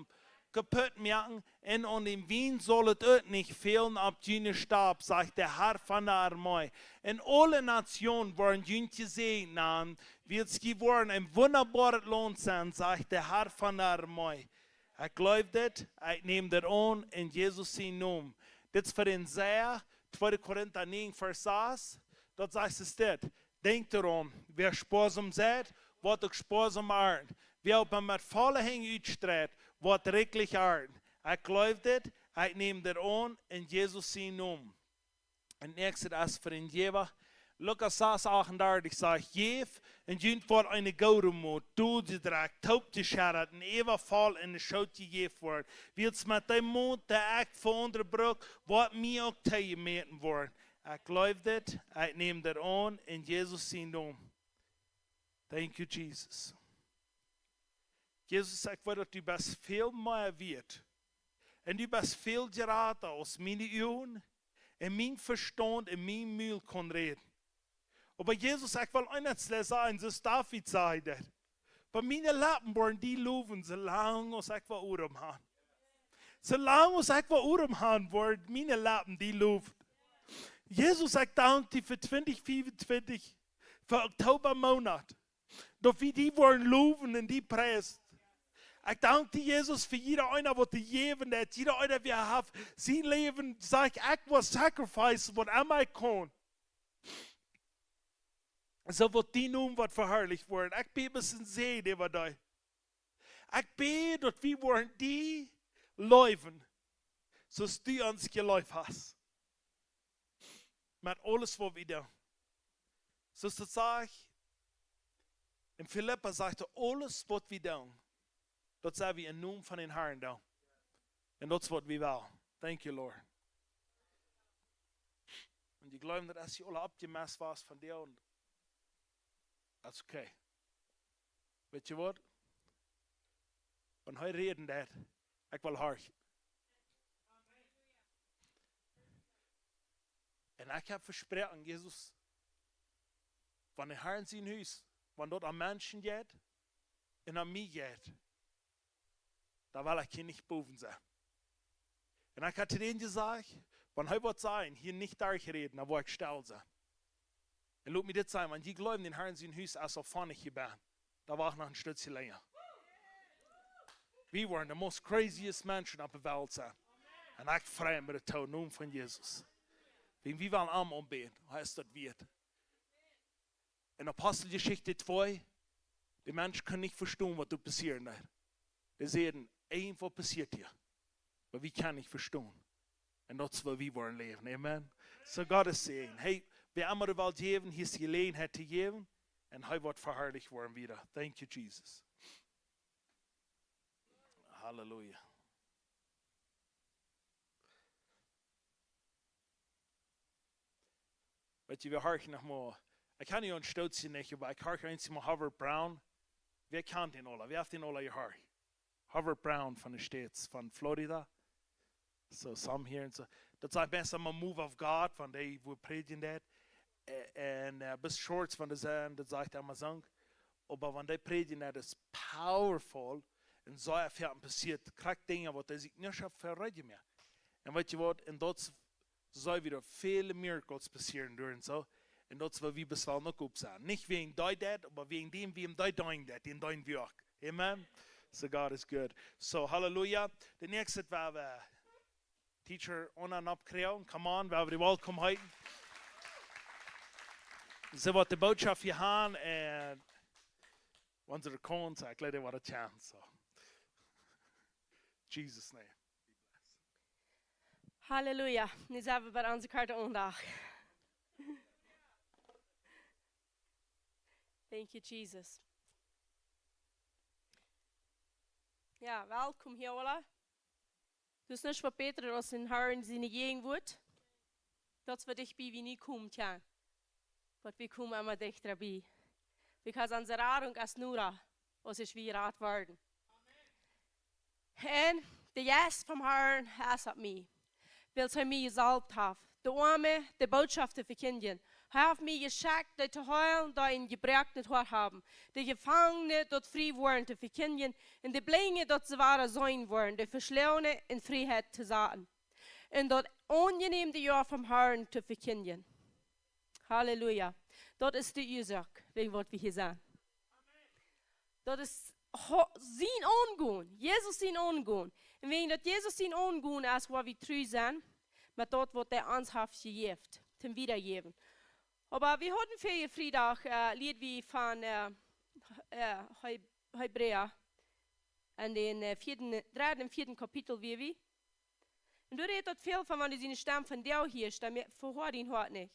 kaputt merken en an dem Wien soll es auch nicht fehlen ab jene Stab, sagt der Herr von der Armee. In alle Nationen wollen jüngste Segen wird es geworden ein wunderbares Lohn sein, sagt der Herr von der Armee. Ich glaube das, ich nehme das an in Jesus sein Namen. Das ist für den Seher, 2. Korinther 9, Vers 6, dort sagt es das. Denkt daran, wer sparsam seid, wird auch sparsam ernten. Wer aber mit vollen Hängen uitstrebt, wordt rekelijk ernten. Ik geloof dit, ik neem dat aan in Jesus zijn naam. En nächste is voor een jever, Lukas 6, 38 sagt, Jef en junt voor een goudemot, dood je draak, taup je scharat, en even val en schoot je jef wordt. Wils met de mond de act voor onderbrug, wat mij ook te je meten wordt. Ik geloof dit, ik neem dat aan, in Jezus zijn naam. Thank you, Jesus. Jesus, ik weet dat u best veel meer weet. En u best veel geraten als mijn ogen, en mijn verstand en mijn muil kon reden. Aber Jesus, ik wil eines sagen, so David zei dat. Bei meine Lappen worden die loven, zolang als ik wat oren han. Zolang als ik wat oren han, worden meine Lappen die loven. Jesus, ik dank die voor 2024, voor oktobermaand. Dat we die worden loven en die prijzen. Ik dank die Jesus voor jeder einer, wat die geven hat, jeder einer, wie heeft zijn leven, zeg ik wil sacrifice, wat aan mij kon. Zo wordt die noem wat verherrlicht worden. Ik bid met zijn zee over die. Ik bid dat we worden die leven, zoals du ons geloofd hast. Met alles wat we doen. Zoals dat zegt, in Philippa zegt alles wat we doen, dat zijn we in naam van den Herren doen. En dat is wat we willen. Thank you, Lord. En ik geloof dat als je alle abgemest was van jou, dat is oké. Weet je wat? Wanneer hij reden dat, ik wil hard. En ik heb versproken, Jesus, van de Herren zijn huis, wanneer dat aan mensen gaat en aan mij gaat, da wil ik hier niet boven zijn. En ik had erin gezegd, wanneer hij wat zijn, hier niet daar gereden, dan wil ik stil zijn. En laat me dit zijn, want je gelooft in Herren zijn huis als van ik ben. Dat was nog een stukje länger. We waren de most craziest mensen op de wereld zijn. En ik vrij met het naam van Jezus. We willen allemaal beten, hij is dat weet. In Apostelgeschichte 2, die mensen können nicht verstehen, was da passiert ist. Die sehen, was passiert hier. Aber wir können nicht verstehen. Und das ist, was wir wollen leben. Amen. So Gott ist sehen. Hey, wer immer die Welt geben, hier ist die Gelegenheit zu geben. Und er wird verherrlicht worden wieder. Thank you, Jesus. Halleluja. Weet je, we horchen nog maar. Ik kan niet ontstoot zien, maar ik hoor eens maar Howard Brown. Wie kent den alle? Wie heeft den alle gehoord? Howard Brown van de States, van Florida. So some here and so. Dat is best een move of God, van die we predigen dat. En bis shorts van de zijn, dat zegt hij maar zang. Maar van die predigen dat is powerful. En zo heeft passiert, krijgt dingen wat hij zich niet verreden meer. En weet je wat? En dat zou wieder viele Miracles passieren door en zo. En dat is wat we best wel nog op zijn. Niet wegen dat, maar wegen dem, wie hem dat doen dat, den doen we ook. Amen? So God is good. So, hallelujah. De nächste waar we teacher on en op krijgen. Come on, waar we de welkom heiten. Ze wat de boodschap hier gaan en onze kons, ik leid wat een chance. So. Jesus' name. Halleluja. Nu zijn we bij onze kaart vandaag. Thank you, Jesus. Ja, welkom hier alle. Dus niet wat beter als in Herren zijn gegend wordt. Dat we dichtbij wie niet komt, ja. Maar we komen immer dichterbij. Because onze radung als Nura, als is wie raad worden. En de jas van Herren has op mij. Wil hij mij gesalbt heeft. De arme, de boodschap te verkündigen. Hij heeft mij geschickt, dat te heilen, dat een gebrek niet hoort hebben. De gevangenen, dat vrij worden te verkündigen. En de blinde, dat ze waren zijn worden. De versleunen in vrijheid te zetten. En dat ongeneemde jaar van Herren te verkündigen. Halleluja. Dat is de oorzaak, wat we hier zijn. Dat is zijn ongoen. Jezus zijn ongoen. En wegen dat Jezus zijn ongoen is waar we trouw zijn. Maar dat wat hij ons heeft gegeven. Ten wiedergeven. Aber wir hatten für Freitag Lied wie von Hebräer in den 3. und 4. Kapitel wie wir. Und du redest viel von, wenn du seine Stamm von der hier ist, damit verhört ihn heute nicht.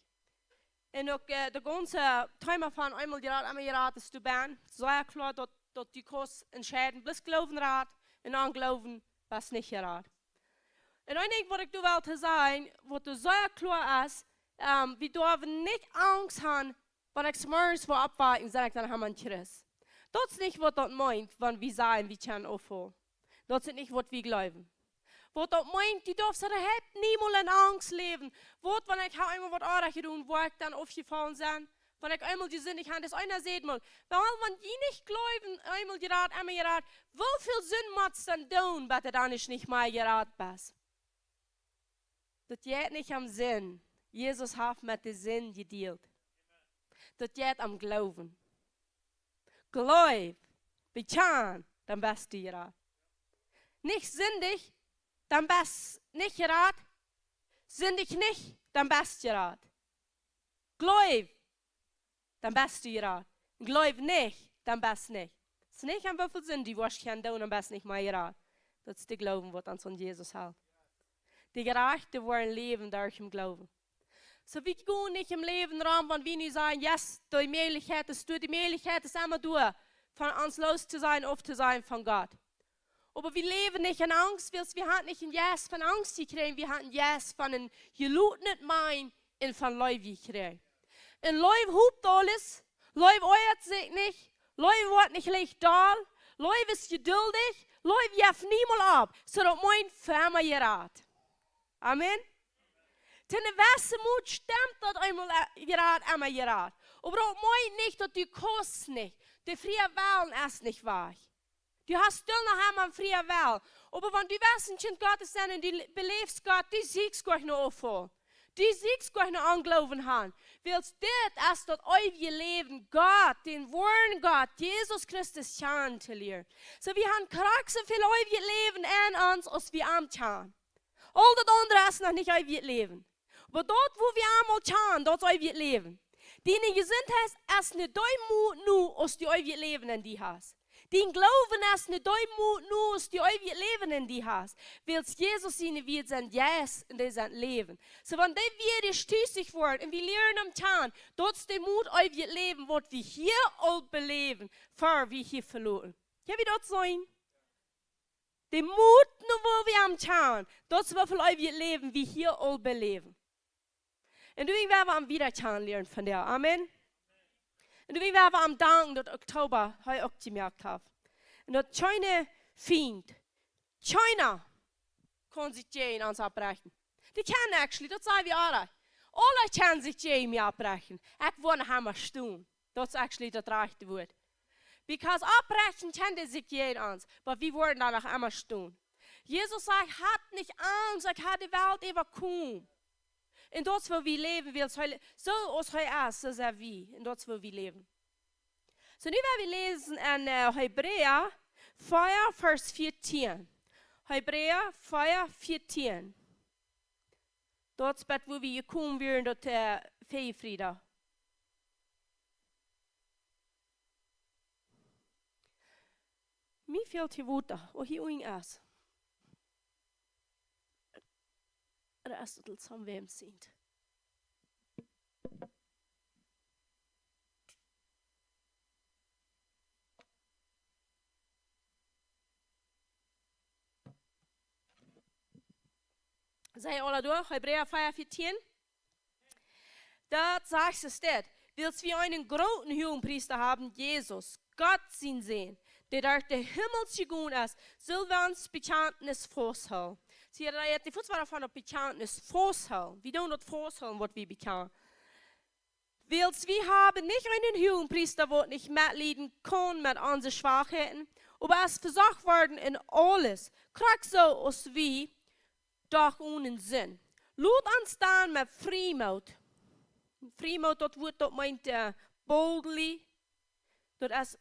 En ook de ganze timer van eenmaal je raad is te ben. Zo ja klaar dat die kost entscheiden. Bloß geloven raad en aangeloven was niet je raad. En ik denk wat ik doe wel te zijn, wat de zo ja klaar is, we dürfen niet angst hebben, wanneer ik 's morgens voor opwaken, zeg ik dan hebben we Christus. Dat is niet wat dat meint, wanneer we zijn, we kunnen opvallen. Dat is niet wat we geloven. Wat dat meint, die darf ze hebt niemand in angst leven. Wat, wanneer ik eenmaal wat aardig gedaan, waar ik dan aufgefallen ben. Wanneer ik eenmaal die zin niet heb, dus einer zegt mal, wanneer die niet geloven, eenmaal einmal geraad, hoeveel zin moet dan doen, dat er dan niet meer geraad bent? Dat jij niet am zin. Jezus heeft met de zin gedeeld. Dat jij het am geloven. Geloof, bekan, dan best du geraad. Nicht sindig, dann bist nicht gerad. Sindig nicht, dann bist gerad. Glaub, dann bist du gerad. Glaub nicht, dann bist nicht. Es ist nicht ein Würfel Sinn, die was kann tun, dann bist nicht mehr gerad. Das ist die Glauben, was uns von Jesus hält. Die Gerechte wollen leben durch im Glauben. So wir gehen nicht im Leben ran, wenn wir nicht sagen, yes, die Möglichkeit ist immer durch, von uns los zu sein, auf zu sein von Gott. Aber wir leben nicht in Angst, wir haben nicht ein Yes von Angst gekriegt, wir haben ein Yes von einem gelutnet Mein und von Leib gekriegt. Und Leib hupt alles, Leib euert sich nicht, Leib wird nicht leicht da, Leib ist geduldig, Leib jeft niemand ab, zodat mein Firma gerad. Amen. Ten de westen moet stemt dat eenmaal gerad. Aber dat meint nicht, dat du kost nicht, de vrije Wahlen ist nicht wahr. Du hast still noch einmal freie Wahl. Aber wenn du weißt, ein Kind Gottes sind und du belebst Gott, die siegst Gott noch aufholen. Die siegst Gott noch anglauben haben. Weil das ist das ewige Leben, Gott, den wahren Gott, Jesus Christus kennenzulernen. So wir haben krass so viel ewige Leben in uns, als wir am kennen. All das andere ist noch nicht ewig Leben. Aber dort, wo wir einmal kennen, dort ist ewig Leben. Die Gesundheit ist nicht dein Mut, als die ewig Leben in die hast. Die Glauben ist nicht dein Mut, nur als die ewig Leben in die hast. Weil Jesus ihnen wird sein Yes in diesem Leben. So wenn die wieder stützig werden und wir lernen am Tag, dort ist der Mut ewig Leben, was wir hier all beleben, vor wir hier verloren. Ja, wie das sein? Der Mut, nur wo wir am Tag, dort ist wie ewig Leben, wie hier all beleben. Und wir werden am Wiederkehren lernen von der. Amen. Und wir werden am Dank, dass Oktober heute auch gemerkt habe. Und dass China Feind, China kann sich in uns abbrechen. Die können actually, das sagen wir alle. Alle können sich in mir abbrechen. Ich wollte haben tun. Das ist actually das rechte Wort. Because abbrechen können sich in uns, aber wir wollen danach einmal tun. Jesus sagt, hat nicht Angst, ich habe die Welt überkommen. En dat waar we leven wil, zoals hij is, zo zijn we. En dat is waar we leven. So nu werden wir lesen in Hebräer 4, Vers 14. Hebräer 4, 14. Dat is waar we gekomen werden tot Feierfriede. Mir fehlt hier Worte, och hier ung is. Det er stått som hvem sint. Sei alle durch, Hebräer 4,14. Da sagt es steht, willst wir einen großen Hohenpriester haben, Jesus, Gott sein sehen, der durch den Himmel gegangen ist, soll wir uns Bekenntnis festhalten. Sie hat die Fuß davon auf Bekenntnis festhalten. Wir tun das festhalten, was wir bekennen. Weil wir haben nicht einen Hohenpriester, der nicht mitleiden kann mit unseren Schwachheiten, aber es versucht worden in alles, gerade so als wir, doch ohne Sinn. Laut uns dann mit Freimut. Freimut, das Wort, das meint boldly. Das ist,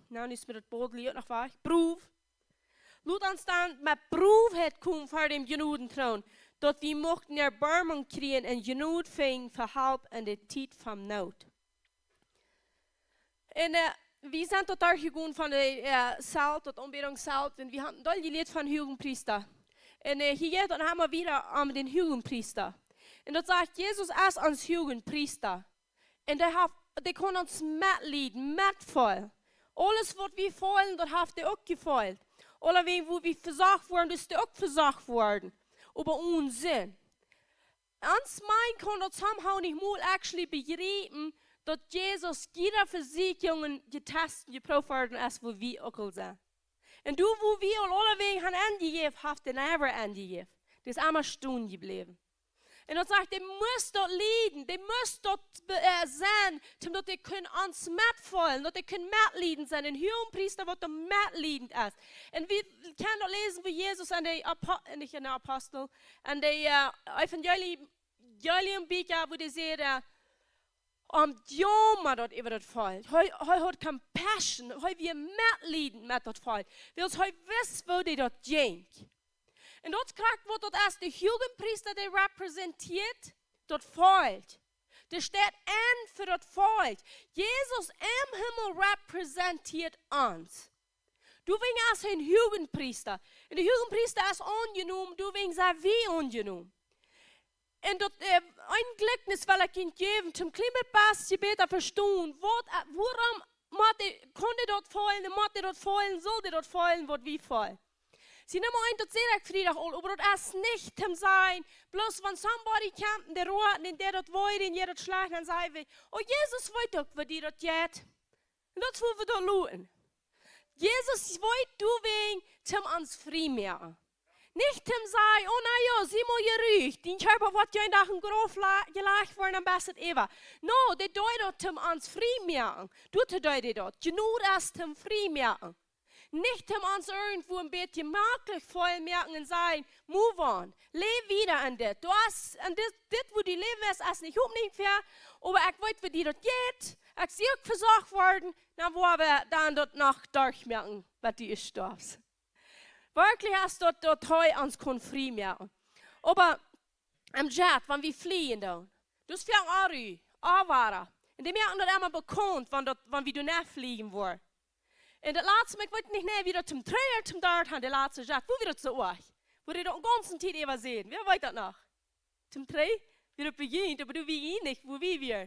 nicht mit das boldly, noch was? Proof. Laat ons dan met proefheid komen voor de genodentroon, dat we mochten erbarming krijgen en genoeg vinden voor hulp in de tijd van nood. En we zijn tot daar gegaan van de zaal, tot aanbiddingzaal, en we hadden al geleerd van Hohenpriester. En hier dan hebben we weer aan den Hohenpriester. En dat zegt Jesus als ons Jugendpriester. En die kon ons metleiden, metvallen. Alles wat we vallen, dat heeft hij ook gevallen. Alle wo we verzagt worden, dus die ook verzagt worden. Over ons zin. Ons mijn kon dat somehow niet moeilijk actually begrijpen, dat Jesus jeder Versicherungen getestet, geprüft worden ist, wo wir auch sind. Und du, wo wir alle Wege haben angegeben, hast du never angegeben. Das ist einmal stehen geblieben. Und dann sagt, die muss dort leiden, die muss dort sein, damit die können uns mitfallen, dass die können mitleiden sein. Ein Hohenpriester, was da mitleidend ist. Und wir können dort lesen, wo Jesus an die nicht an die Apostel, an die Evangelium-Bücher, wo die sagen, jammer dat over dat fall. Hij had compassion. Hij weer medleden met dat fall. Want hij wist waar hij dat ging. En dat krijgt wat dat als de Jugendpriester die representeert, dat valt. Er staat aan voor dat valt. Jezus im Himmel representeert ons. Du wegen als een Jugendpriester. En de Jugendpriester is ongenomen, du wegen zijn wie ongenomen. En dat een gelijkenis wil ik je geven, om een beetje beter verstaan. Waarom kon je dat vallen, moet je dat vallen, zal je dat vallen, wat wie vallen. Sie nehmen ein, das sehr Friedrich, aber das ist nicht zum Sein. Bloß wenn somebody kommt, der roten, in der das wollte, in der das schlägt, dann sagen wir, oh Jesus wollte doch, wie die das geht. Und das wollen wir da schauen. Jesus wollte du wegen, zum uns frei machen. Nicht zum Sein, oh na ja, sieh mal gerücht, den Körper wird ja in den Grof gelegt worden, am besten Eva. No, der deutet zum uns frei machen. Du deutet dort, genug ist zum frei machen. Nicht um uns irgendwo ein bisschen merklich voll merken und sagen, move on, lebe wieder an das. Du hast, an das, wo die leben ist, ist nicht fair, aber ich weiß, wie die dort geht. Ich sehe auch versorgt worden, dann wo wir dann dort noch durchmerken, was die ist. Wirklich hast du dort heu uns frei merken. Aber am Jet, wenn wir fliehen, das fängt an, anwaren. Und die merken das immer bekannt, wenn wir nicht fliegen wollen. En dat laatste, maar ik weet niet meer wie dat zum Trailer, zum Dart haben, der laatste Jahr, wo wir das so euch, wo die den ganzen Tag immer sehen. Wer weiß das noch? Zum Trailer, wie das beginnt, aber du wie ihn nicht, wo wir.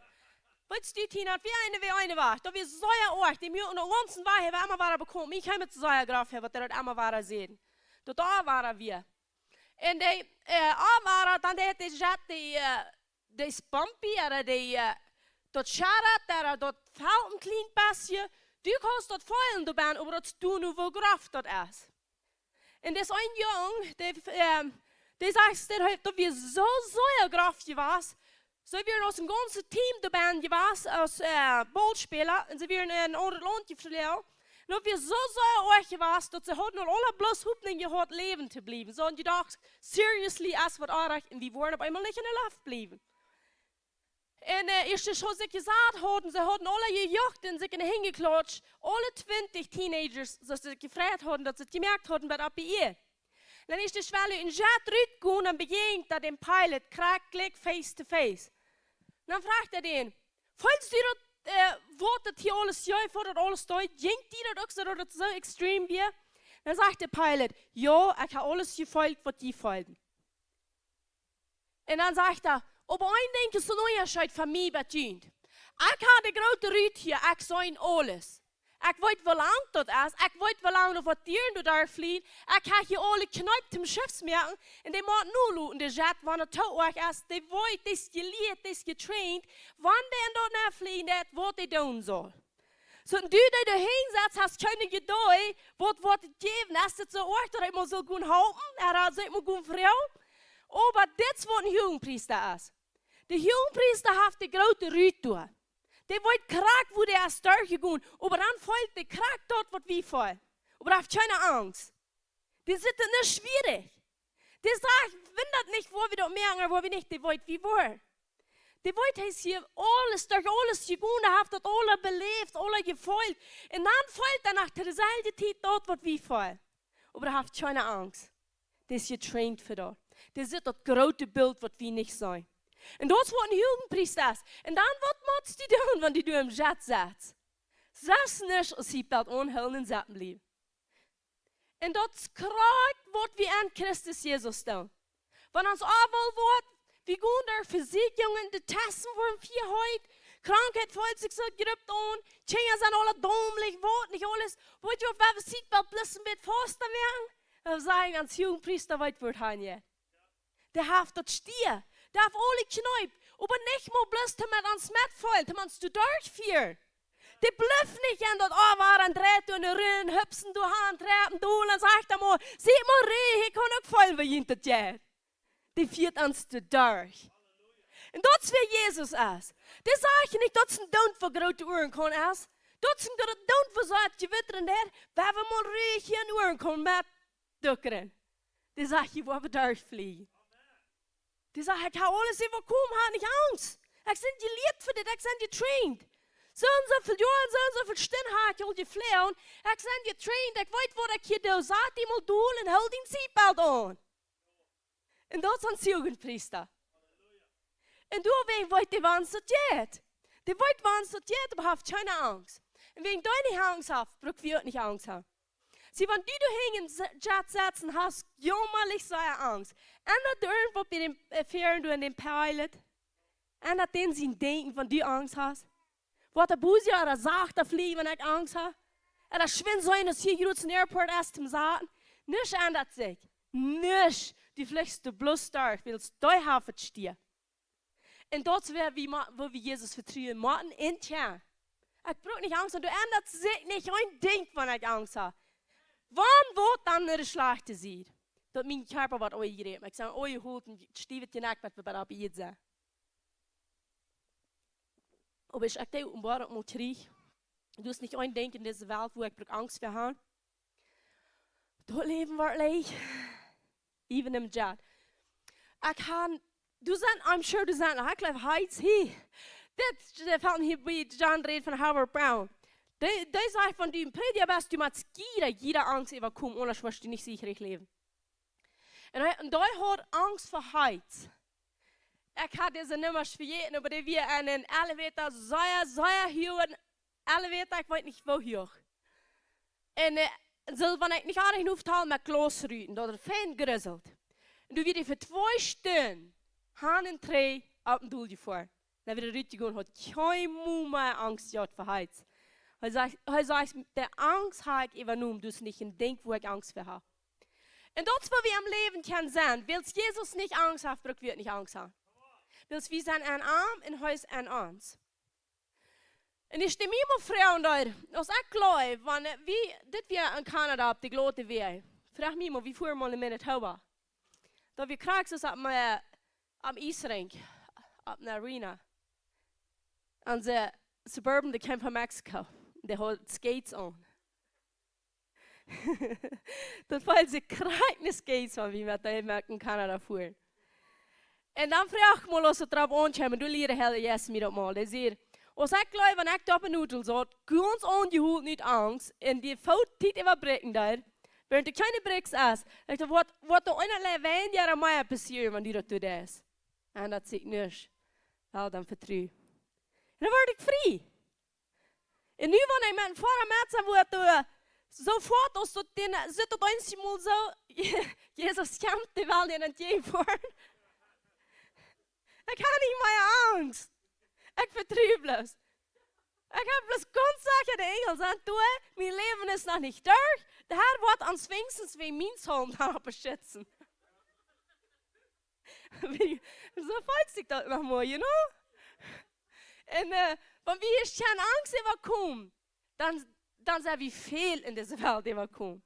Weißt du, Tina, wie eine war, da wir so ja euch, die mir und den ganzen Woche, wir immer waren bekommen, ich habe mit so ja Graf, was der immer waren sehen. Da waren wir. Und die, waren dann der Jahr, die Spumpy, oder die, dort Scharat, der dort fällt ein klein bisschen. Du kannst dort fallen, du bent, aber dat du nu wel graf dat is. En dat is een jong, die zegt dat we zo graf was. So wir aus dem ganzen Team da bent was, als Ballspieler, en ze weer in een ander landje verleden. En dat we zo euch was, dat ze hadden alle bloß hoopning gehad leven te blijven. So, en je dacht, seriously, als wat aardig, en we worden op eenmaal niet in de lucht blijven. En eerst zoals ik gezegd hadden, ze hadden alle gejocht en zich hingeklatscht. Alle 20 Teenagers, zoals ze gevraagd hadden, dat ze het gemerkt hadden bij de API. Dan is de schwelle in jet uitgegaan en begint dat een pilot krijgt face to face. Dan vraagt hij den, volgens u dat, wat het hier alles juist voor dat alles staat, jinkt die dat ook zodat het zo extreem weer? Dan zegt de pilot, ja, ik heb alles gevolgd wat die volgen. En dan zegt hij, aber ein Ding ist so neu von mir bedient. Ich habe die große Rüte hier, ich sage alles. Ich weiß, wie lange das ist, ich weiß, wie lange du was Tieren du da fliehen. Ich habe hier alle Kneipen zum Schiffsmerken und die machen nur looten, der Jet, wenn er tot ist, die weiß, die ist gelehrt, die ist getraint, wann der dort nicht fliehen, was die tun soll. So, und du, die da hinsetzt, hast keine Geduld, was geben, hast du so euch, dass ich mal so gut halten, hat so immer gut Frau. Aber das ist, was ein Jugendpriester ist. Der Jugendpriester hat die große Rüte. Der wollte krack, wo der ist durchgegangen. Aber dann fällt der krack dort, was wir fallen. Aber er hat keine Angst. Die sind nicht schwierig. Der sagt, wenn das nicht, wo wir dort merken, wo wir nicht, der wollte wie wollen. Der wollte hier alles durch alles gegangen, der hat das alle belebt, alle gefolgt. Und dann fällt er nach derselben Zeit dort, was wir fallen. Aber er hat keine Angst. Der ist getraint für das. Der sieht das große Bild, was wir nicht sein. Und das ist, was ein Jugendpriester ist. Und dann, was machst du tun, wenn du im Jet sitzt? Selbst nicht, als sie bald unheilen und Seppen bleiben. Und das kriegt, was wir an Christus Jesus tun. Wenn uns aber wird, Wir gehen da Versicherungen, die testen wollen für heute. Krankheit fällt sich so gerübt an. Kinder sind alle dummlich, Wort nicht alles. Wollt ihr auf wer sieht, weil blissen wird faster werden? Wir sagen ans Jugendpriester, weit wird han. Der haft das Stier. Der hat alle knäupt. Aber nicht mal bloß, dass man ans Met fällt, dass man es durchführt. Die blüff nicht an das waren, dreht und rühren, hüpsen, du Hand, treten, du, und sagt er mal, sieh mal, ich kann auch voll wie hinter dir. Die führt uns durch. Und das ist wie Jesus ist. Das sage ich nicht, das ist ein Don't für große Ohren kann ist. Das ist ein Don't für so ein Gewitter, der, wenn wir mal ruhig hier in Ohren kann, mit duckern. Das sage ich, wo wir durchfliegen. Das sage ich, kann alles überkommen, habe nicht Angst. Ich bin geliebt für das, ich bin getrained. So und so viel Jahre, so und so viel Stunden habe ich all geflohen. Ich bin getrained, ich weiß, was ich hier tue. Sag ihm mal du und hol den Seatbelt an. Und das sind die Jugendpriester. Und du wegen wollt die waren sortiert. Die wollt waren sortiert, aber habt keine Angst. Und wegen deiner Angst habt, braucht wir nicht Angst haben. Sie, wenn du hängen Chat setzen hast, jämmerlich so eine Angst. Ändert irgendwo bei dem Fähren, du in dem Pilot. Ändert den sie denken, wenn du Angst hast. Wat der Busi oder sagt der Flieh, wenn ich Angst habe. Oder schwindt so ein, dass hier jetzt im Airport erst zum Sagen. Nichts ändert sich. Nichts. Die fliegst du bloß durch, willst du haben stehen. Und das wäre, wo wir Jesus vertrauen, Martin intern. Ich brauche nicht Angst und du ändert sich nicht ein Ding, wenn ich Angst habe. Wann wird dann eine Schlachte sieht? Dat mijn Körper wat ooit gereden. Ik zei, ooit holt en stiefet je nek met me bij dat bij zijn. Aber ich akte um Bord und Krieg. Du hast nicht ein Denken in dieser Welt, wo ich Angst vor habe. Da leben wir leicht. Even im Jet. Ich kann, du sagst, I'm sure du sagst, ich glaube, heiz hier. Das fällt hier bei John redet von Howard Brown. Der sagt von dem Prediger, dass du mit jeder Angst überkommen, ohne dass du nicht sicher leben. Und da hat Angst vor Heiz. Ich hatte diese Nummer vergessen, aber die wir einen Elevator sehr hohen Elevator, ich weiß nicht wo hoch. Und so, wenn ich nicht alle aufteile mit Glasrüten, da ist fein gerüsselt. Und du wirst für 2 Stunden Hand und Dreh auf dem Dulli vor. Dann wird der Rüte gehen, hat kein Moment Angst gehabt vor Heiz. Er sagt, der Angst habe ich übernommen, du hast nicht ein Ding, wo ich Angst vor habe. Und das, was wir am Leben können sein, willst Jesus nicht Angst haben, braucht wir nicht Angst haben. Willst wir sein ein Arm und Haus an uns. Und ich stimme immer Frauen da, als ich glaube, wenn wir in Kanada auf die Glote wären, frag mich mal, wie fuhr mal in Manitoba. Da wir kriegen es am Eisrink, auf einer Arena. Und die Suburban, die kommen von Mexiko. Die haben Skates an. Das waren sie kranke Skates, wie wir da in Kanada fuhren. Und dann frage ich mal, als sie drauf ankommen, du lernst helle jetzt mir das mal. Die sagt, als ich glaube, wenn ich da benutze, so ganz angeholt nicht Angst, und die Fout-Tit überbrechen da, während du keine Bricks hast, ich dachte, was da einer wenn ja mehr passiert, wenn du das tust. Und das sieht nicht, weil dann vertraue. Und dann werde ich frei. Und nu, wenn ich mit vorher Mädchen wurde, sofort, als du den, zit het eens mal so, Jesus kämpft, die will dir nicht gefahren. Ich habe nicht mehr Angst. Ich vertraue bloß. Ich habe bloß ganz sicher, die Engel sagen, du, mein Leben ist noch nicht durch. Der Herr wird uns wenigstens wie mein Sohn beschützen. So freut sich das nochmal, you know? Und wenn wir hier keine Angst überkommen, dann sind wir viel in dieser Welt überkommen.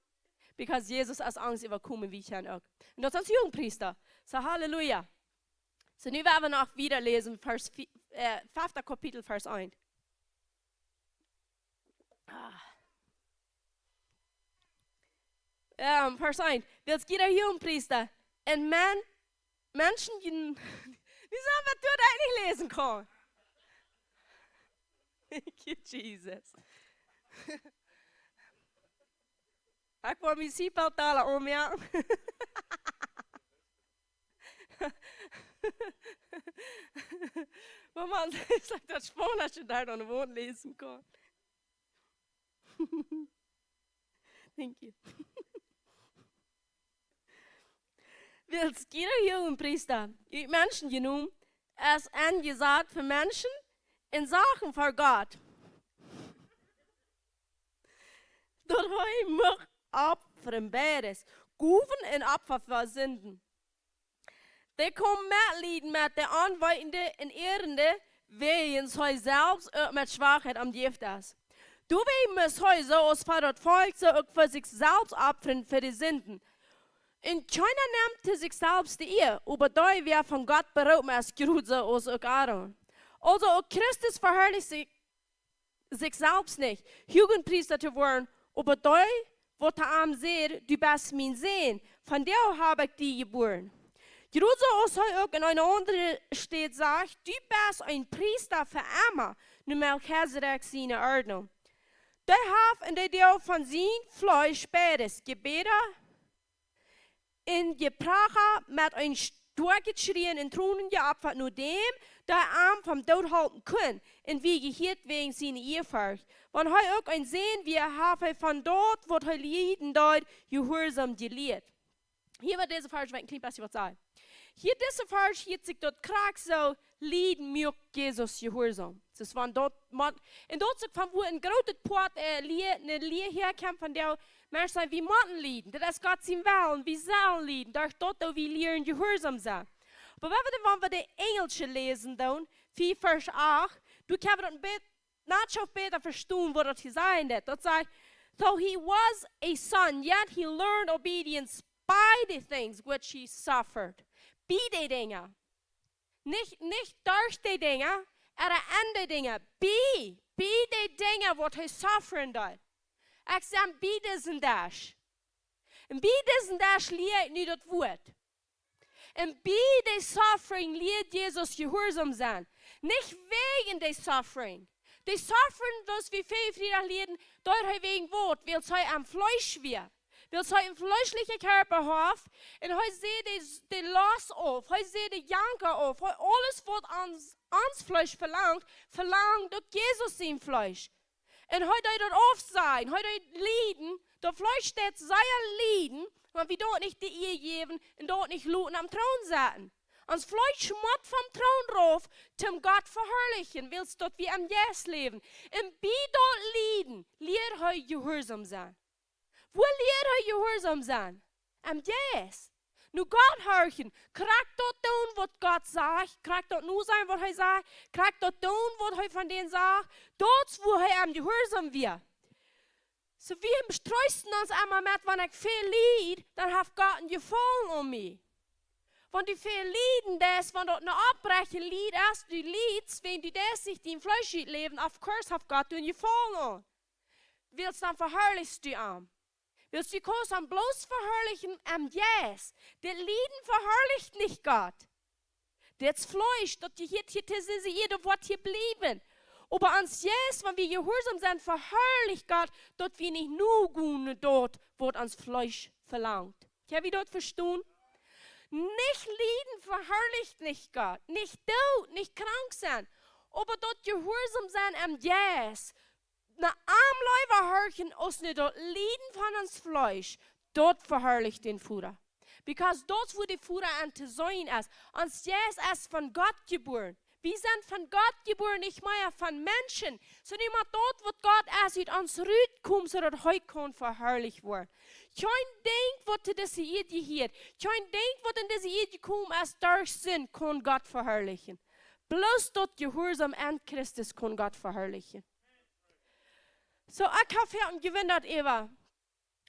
Because Jesus als Angst überkommen, wie ich auch. Und das sind Jugendpriester. So, Halleluja. So, nu werden wir noch wieder lesen, 5. Kapitel, Vers 1. Vers 1. Jetzt geht der Jugendpriester. Und Menschen, die sagen, was du da nicht lesen kannst. Thank you, Jesus. Ich will mein Seatbelt talen, ja. Mama, das ist das Spannende, dass du da noch Wort lesen kannst. Thank you. Willst jeder Hohenpriester, die Menschen genommen, es angesagt für Menschen in Sachen für Gott. Dort hij mag opferen beides, goeven en opfer voor zinden. De komen metlieden met de aanwijzende en erende, wegens hij zelfs ook met zwakheid am Gift is. Doorweg muss hij zoals voor het volk zo ook voor zichzelf opferen voor de zinden. En keiner nimmt sich selbst die Ehe, aber da wer von Gott beraubt ist, gerut so als auch Aaron. Also auch Christus verherrlicht sich selbst nicht, Jugendpriester zu werden, aber da wird am sehr, du bist mein Sehen, von der habe ich die geboren. Gerut so als er auch in einer anderen Stadt sagt, du bist ein Priester für immer, nur Melchizedek seine Ordnung. Der hat in der Deel von sein Fleisch beides, Gebete, in Geprache mit ein Sturgeschrien in Thronen geopfert, nur dem, der Arm vom Tod halten kann, und wie gehört wegen seiner Ehrfurcht. Wenn er auch ein Sehen, wie er von dort, wo er lieden dort, gehorsam gelehrt. Hier wird diese Vers, wenn ich ein bisschen was sagen. Hier diese Vers, hier sich dort krank so, lieden mir Jesus gehorsam. Das waren dort, und dort sich von wo ein großes Port, eine Lehr herkommt, von der Menschen sagen, wie Motten lieden, das ist Gott sein Willen, wie sollen lieden, durch dort auch wie lehren gehorsam sein. Aber wenn wir die Engelsche lesen, dann, 4 Vers 8, du kannst dann nicht schon besser verstehen, was das hier sein wird. Das sagt, though he was a son, yet he learned obedience by the things which he suffered. By die Dinge. Nicht durch die Dinge, aber an die Dinge. By die Dinge, was er suffern dort. Ich sage, bei diesen Dash. Und bei diesen Dash liegt nicht das Wort. Und bei der Suffering liegt Jesus gehorsam sein. Nicht wegen der Suffering. Der Suffering, was wir viel Frieden leiden, dort wegen Wort, weil es am Fleisch wird. Weil es im fleischlichen Körper hat. Und er sieht den Loss auf, er sieht den Janker auf. Alles, was ans Fleisch verlangt durch Jesus sein Fleisch. Und heute dort auf sein, heute lieden, der Fleisch steht, sei lieden, wenn wir dort nicht die Ehe geben und dort nicht luten am Thron sitzen. Ans Fleisch schmott vom Thron rauf, zum Gott verherrlichen, willst dort wie am Jes leben. Und bei dort lieden, lehrt heute gehorsam sein. Wo lehrt heute gehorsam sein? Am Jes. Nu Gott horchen, krijg dort doen wat Gott sagt, krijg dort nu sein, was er sagt, krijg dort doen wat er von denen sagt, dort wo er am gehorsam wird. So wir bestreuten uns einmal mit, wenn ich viel lied, dann hat Gott ein Gefallen mich. Wenn du viel lieden das, wenn dort eine abbrechen Lied ist, du liedst, wenn du das sich im Fleisch leben, auf Kurs hat Gott ein Gefallen. Willst dann verherrlichst du am. Willst du kurz am bloß verherrlichen am Yes? Der Lieden verherrlicht nicht Gott. Das Fleisch, dort hier sind sie jeder Wort hier blieben. Aber ans Yes, wenn wir gehorsam sind, verherrlicht Gott, dort wir nicht nur gehen, dort wird ans Fleisch verlangt. Kann ich dort verstehen? Nicht lieden verherrlicht nicht Gott. Nicht tot, nicht krank sein. Aber dort gehorsam sein am Yes. Na am Leiber hörchen aus ne dort lieden von uns Fleisch, dort verherrlicht den Führer. Because dort wo der Führer an zu sein ist, uns Jesus ist von Gott geboren. Wir sind von Gott geboren, nicht mehr von Menschen. So niemand dort, wo Gott ist, uns rüht kommt, so dass heute kann verherrlicht werden. Kein Denk, was zu dieser Idee hier, kein Denk, was in diese Idee kommt, ist durch Sinn, kann Gott verherrlichen. Bloß dort Gehorsam an Christus kann Gott verherrlichen. So, ich habe gewundert, Eva,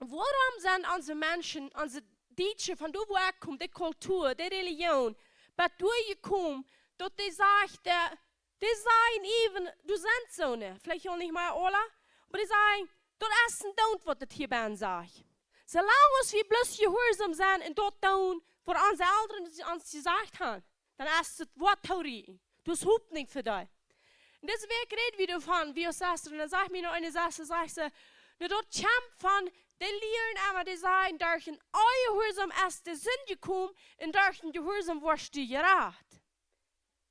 warum sind unsere Menschen, unsere Deutsche, von wo ich komme, die Kultur, die Religion, bei durchgekommen, dass die sagt, die sagen eben, du sind so eine, vielleicht auch nicht mal alle, aber die sagen, dort ist ein Don't, was das hier bei uns sagt. Solange wir bloß gehorsam sind und dort tun, was unsere Eltern uns gesagt haben, dann ist das Wort Theorie. Du hast überhaupt nicht für dich. Und das wäre geredet wieder von, wie ich sagte, und dann sagt mir noch eine Sache, sagt sie, dort kommt von, die lehren einmal, die sagen, durch ein Gehorsam ist der Sinn gekommen, und durch ein Gehorsam wirst du gerecht.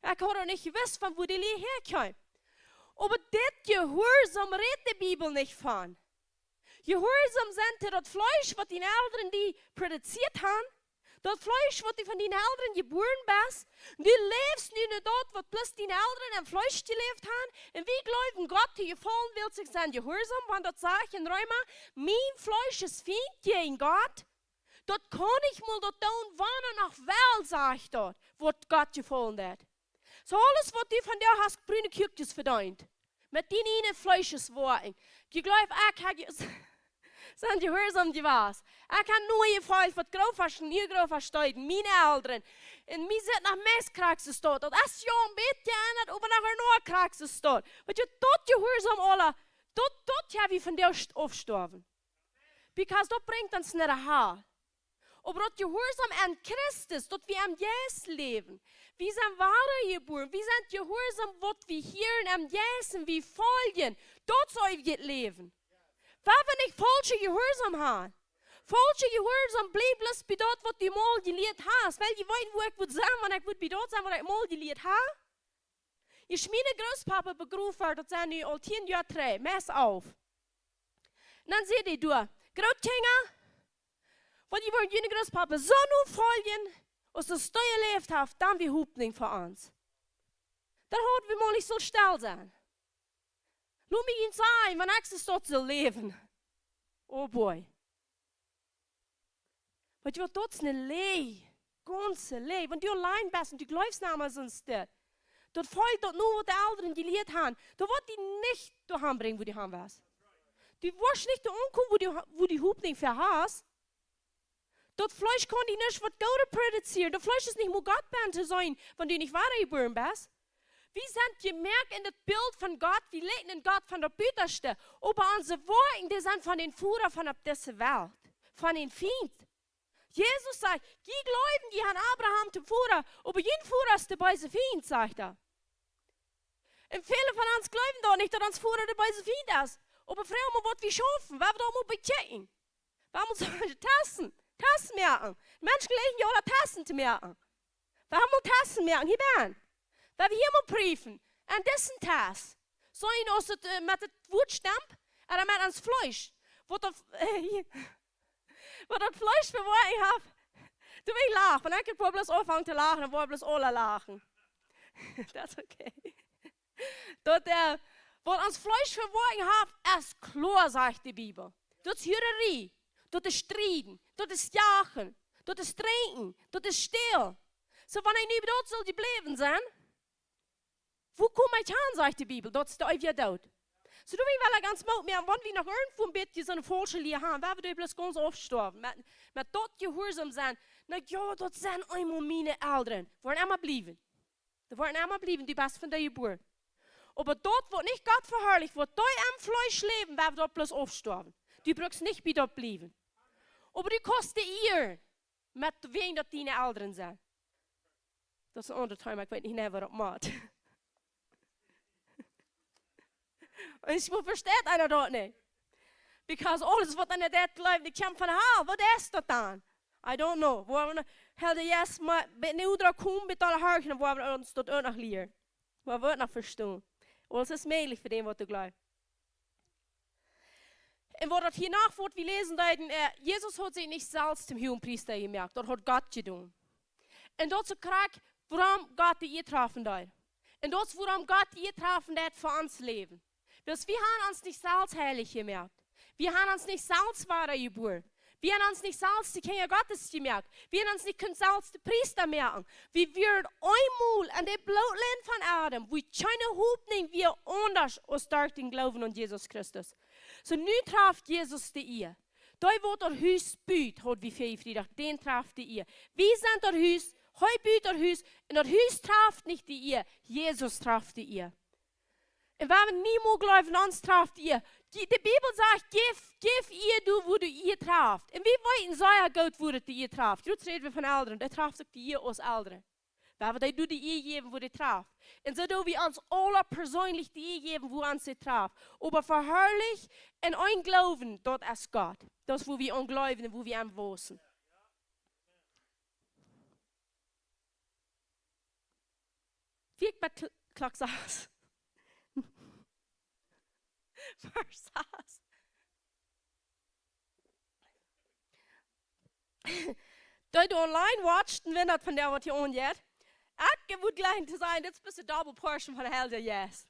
Ich habe auch nicht gewusst, von wo die Lehre herkommt. Aber das Gehorsam redet die Bibel nicht von. Gehorsam sind das Fleisch, was die Eltern die produziert haben, Dat Fleisch, wat du von deinen Eltern geboren bist, du lebst nu nicht dort, wo bloß deine Eltern am Fleisch gelebt haben. Und wie glauben Gott, die gefallen will sich sein Gehorsam, wenn das sagt in Römer, mein Fleisch ist Feind gegen Gott. Dort kann ich mal dort tun, wann und nach wel, sag ich dort, wo Gott gefallen hat. So alles, was du von dir hast, grüne Kürkjes verdient. Mit deinen Fleischesworten. Ich glaube, ich habe sind gehorsam gewas. Ich kann nur gefallen, was groß nie groß verstehen, meine Eltern. Und mir sind nach Messkraxes dort. Und das ist ja ein bisschen anders, aber nachher nur Kraxes dort. Weil du dort gehorsam alle, dort habe ich von dir aufgestorben. Because dort bringt uns nicht ein Haar. Aber dort gehorsam an Christus, dort wir am Jesus leben. Wir sind wahre geboren, wir sind gehorsam, was wir hier am Jesus, wir folgen. Dort soll wir leben. Weil wir nicht falsche Gehorsam haben. Falsche Gehorsam bleibt bloß bei dort, was du mal gelehrt hast. Weil die wollen, wo ich würde sein, wenn ich würde bei dort sein, wo ich mal gelehrt habe. Ich meine Großpapa begrufen, das sind nu al 10 Jahre drei. Mess auf. Und dann seht ihr, du, Großkinder, weil die wollen jene Großpapa so nur folgen, als das Steuer lebt hat, dann wir Hupning für uns. Dann hat wir mal nicht so still sein. Lass mich ihn sagen, wenn ich dort soll leben. Oh boy. Weil du dort eine Lei, ganze Lei. Wenn du allein bist und du glaubst namens sonst dort, dort folgt dort nur, was die Eltern gelehrt haben. Da wird die nicht daheim bringen, wo die haben was. Du wirst nicht da ankommen, wo die Hupning für hast. Dort Fleisch kann die nicht was Gott produzieren. Das Fleisch ist nicht nur Gottband zu sein, wenn du nicht wahre geboren bist. Wir sind gemerkt in das Bild von Gott, wir leben in Gott von der Bütterste. Aber unsere Worte, die sind von den Führern von dieser Welt, von den Feinden. Jesus sagt, die Gläubigen, die haben Abraham zum Führer, aber jeden Führer ist der böse Feind, sagt er. Und viele von uns glauben doch nicht, dass uns Führer der böse Feind ist. Aber fragen wir, was wir schaffen, weil wir da mal bechecken. Wir müssen Tassen merken. Menschen legen ja alle Tassen zu merken. Wir haben mal Tassen merken, hier werden. Weil wir hier mal prüfen, an dessen Tass, so in uns mit dem Wutstamp, oder mit ans Fleisch, wo das Fleisch verworren ich habe. Du willst lachen, wenn ich bloß anfangen zu lachen, dann wollen bloß alle lachen. Das ist okay. Dort wo ans Fleisch verworren habe, ist klar, sagt die Bibel. Dort ist Hürerie, dort ist Striden, dort ist Jagen, dort ist Trinken, dort ist Still. So, wenn ich nicht dort soll geblieben sein, wo komme ich an, sagt die Bibel, dort ist der Ewige dort. So, du willst ganz mal mehr, wenn wir noch irgendwo ein bisschen so eine falsche Lehre haben, werden wir bloß ganz aufgestorben. Mit dort gehorsam sein, na ja, dort sind einmal meine Eltern. Die wollen immer bleiben. Die wollen immer bleiben, die bist von der Geburt. Aber dort, wo nicht Gott verherrlicht wird, dort am Fleisch leben, werden wir dort bloß aufgestorben. Du brauchst nicht bei dort bleiben. Aber die kosten ihr, mit wem dort deine Eltern sind. Das ist ein anderer Thema, ich weiß nicht, was das macht. Und ich verstehe einer dort nicht. Because alles, was an der dort läuft, die kommt von Hall. Was ist das dann? I don't know. Wo wir helden jetzt mal mit Neudra kommen, mit allen Hörchen, wo wir uns dort auch noch lernen. Wo wir noch verstehen. Und es ist möglich für den, was du glaubst. Und wo das hier nach wird, wir lesen da, Jesus hat sich nicht selbst zum hohen Priester gemerkt, dort hat Gott getan. Und dort ist krank, warum Gott die getroffen hat. Und dort ist, warum Gott die getroffen hat für uns Leben. Dus wir haben uns nicht selbst heilig gemerkt. Wir haben uns nicht selbst wahre geboren. Wir haben uns nicht selbst die Kinder Gottes gemerkt. Wir haben uns nicht selbst die Priester merken. Wir werden einmal an dem Blutland von Adam, wo keine Hoffnung wir anders als durch den Glauben an Jesus Christus. So nu traf Jesus die ihr. Da wird der Huis buit, hat wie viel Friedrich, den traf die ihr. Wir sind der Huis, heu buit der Huis, und der Huis traf nicht die ihr, Jesus traf die ihr. Und wenn wir niemand glauben, uns traft ihr. Die Bibel sagt, gib ihr du, wo du ihr traft. Und wir wollten sehr gut, wo du ihr traft. Jetzt reden wir von Eltern, der traft sich die ihr als Eltern. Weil wir die ihr geben, wo die traft. Und so do wir uns alle persönlich die ihr geben, wo uns sie traft. Aber verherrlich und ein Glauben, dort ist Gott. Das ist, wo wir glauben, wo wir anwachsen. Wie ich bei Klaxas. dat je online watcht en wenn dat van der wat je onjet. Ik moet gelijk te zijn, dit is best een double portion van de hele yes.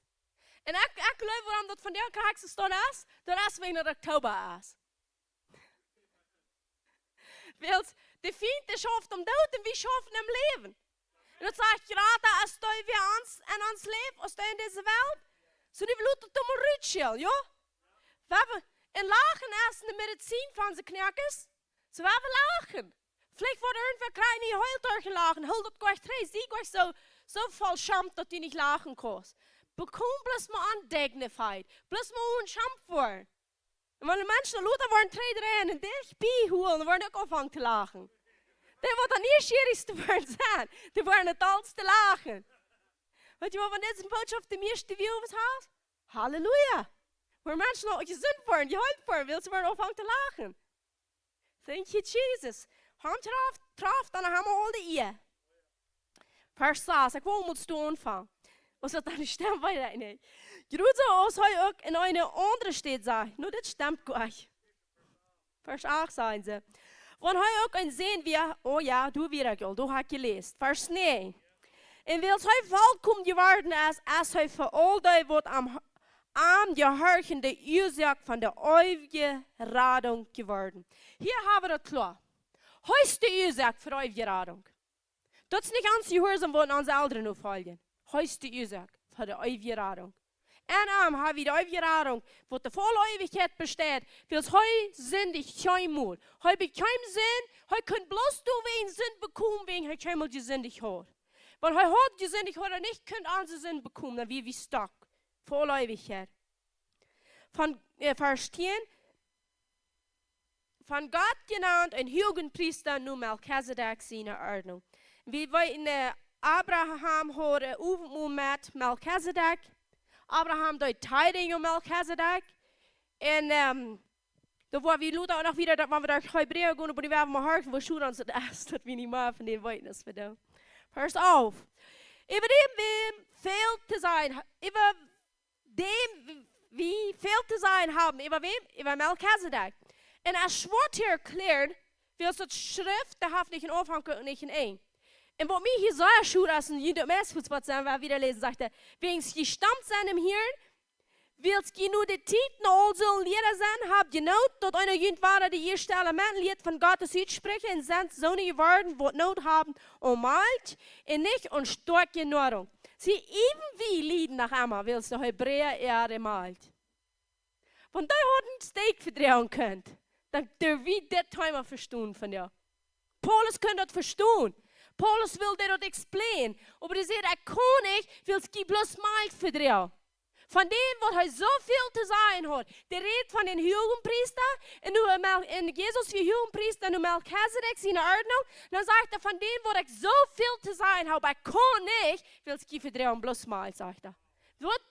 En ik geloof waarom dat van der karakter stond is, dat is wanneer het oktober is. Want de vriend is schafft om dood en wie schaffen hem leven. En dat zeg ik gerade, als du weer ons leven, als du in deze wereld, zo nu wil het om een rutschel, ja? We hebben een lachen eerst in de medicijn van zijn knakkers, zo we hebben lachen. Vielleicht wordt er irgendwer klein in je huil gelachen, hul dat gleich drie, zie gleich so voll schamt, dat die nicht lachen kannst. Bekomm bloß mal undignified, bloß mal unschamt worden. Und wenn die Menschen lauter worden treden en dich bijhoelen, dan worden ook anfangen te lachen. Die wordt dan niet schierigste worden zijn, die worden het alste lachen. Weet je wat, wanneer deze boodschap de meeste views had? Halleluja. Waar mensen nog gezond worden, gehuild worden, wil ze worden anfangen te lachen. Thank you, Jesus. Hand traf, dan hebben we al de eer. Vers 6, ik wil moet staan van. Was dat dan stem bij dat niet? Je doet zo als hij ook in een andere stad zei. Nou, dit stemt gleich. Vers 8 zijn ze. Want hij ook een zin weer, oh ja, du weer al, du heb je leest. Vers 9. En wils hij volkomen geworden is, als hij voor altijd wordt aan je herkende oorzaak van de eeuwige radung geworden. Hier hebben we het klaar. Höchste Ursache für eure Radung. Das ist nicht ganz gehorsam, was unsere Eltern noch folgen. Höchste Ursache für die eure Radung. En haben wir die eure Radung, wo die volle Ewigkeit besteht, weil es heu sündig kein Mut. Heu bekommt Sinn, heu könnt bloß du wen Sinn bekommen, wegen heu keinmal die sündig hat. Weil heu hat die sündig hat, nicht könnt unsere Sinn bekommen, dann wie stark. Volle Ewigkeit. Von Vers 10. Von Gott genannt ein Hohenpriester nur Melchizedek seine Ordnung. Wie wir in Abraham horen over met Melchizedek. Abraham deed Tithing om Melchizedek. En dan waren we later nog weer dat we daar Hebreeën gaan, maar die waren maar hard, we zoeken ons het eerst, dat we niet meer van die witness verdoen. Vers 11. Über dem veel te zijn, über dem wie veel te zijn hebben, über wem? Über Melchizedek. En als wordt hier erklärt, wie dat schrift, daar heeft niet een aanvang en niet een eind. En wat mij hier zei, schuur als een jünger Messfuß, wat zijn we weer lezen, sagte, wegen sie gestammt zijn hem hier, wils je nu de tijd al zullen leren zijn, habt je nood, dat een jünger waren die eerste elementen leert van Gottes uitspreken en zijn zonige woorden, wat nood hebben, omalt en niet een sterke Nahrung. Sie even wie lieden nach einmal, wils de Hebräer Erde malt. Want die had een steek verdrehen kunt. Dan durf wie dit timer verstaan van jou. Paulus kan dat verstaan. Paulus wil dat explain. Maar hij zegt, ik kan niet, wil ik bloos maalt verdrehen. Van dem wat hij zoveel te zijn had. De redt van een hogenpriester. En Jezus wie hogenpriester. En Melchizedek zijn ordnung. Dan zegt hij, van dem wat ik zoveel te zijn heb. Ik kan niet, wil ik verdrehen bloos maalt, zegt hij. Wat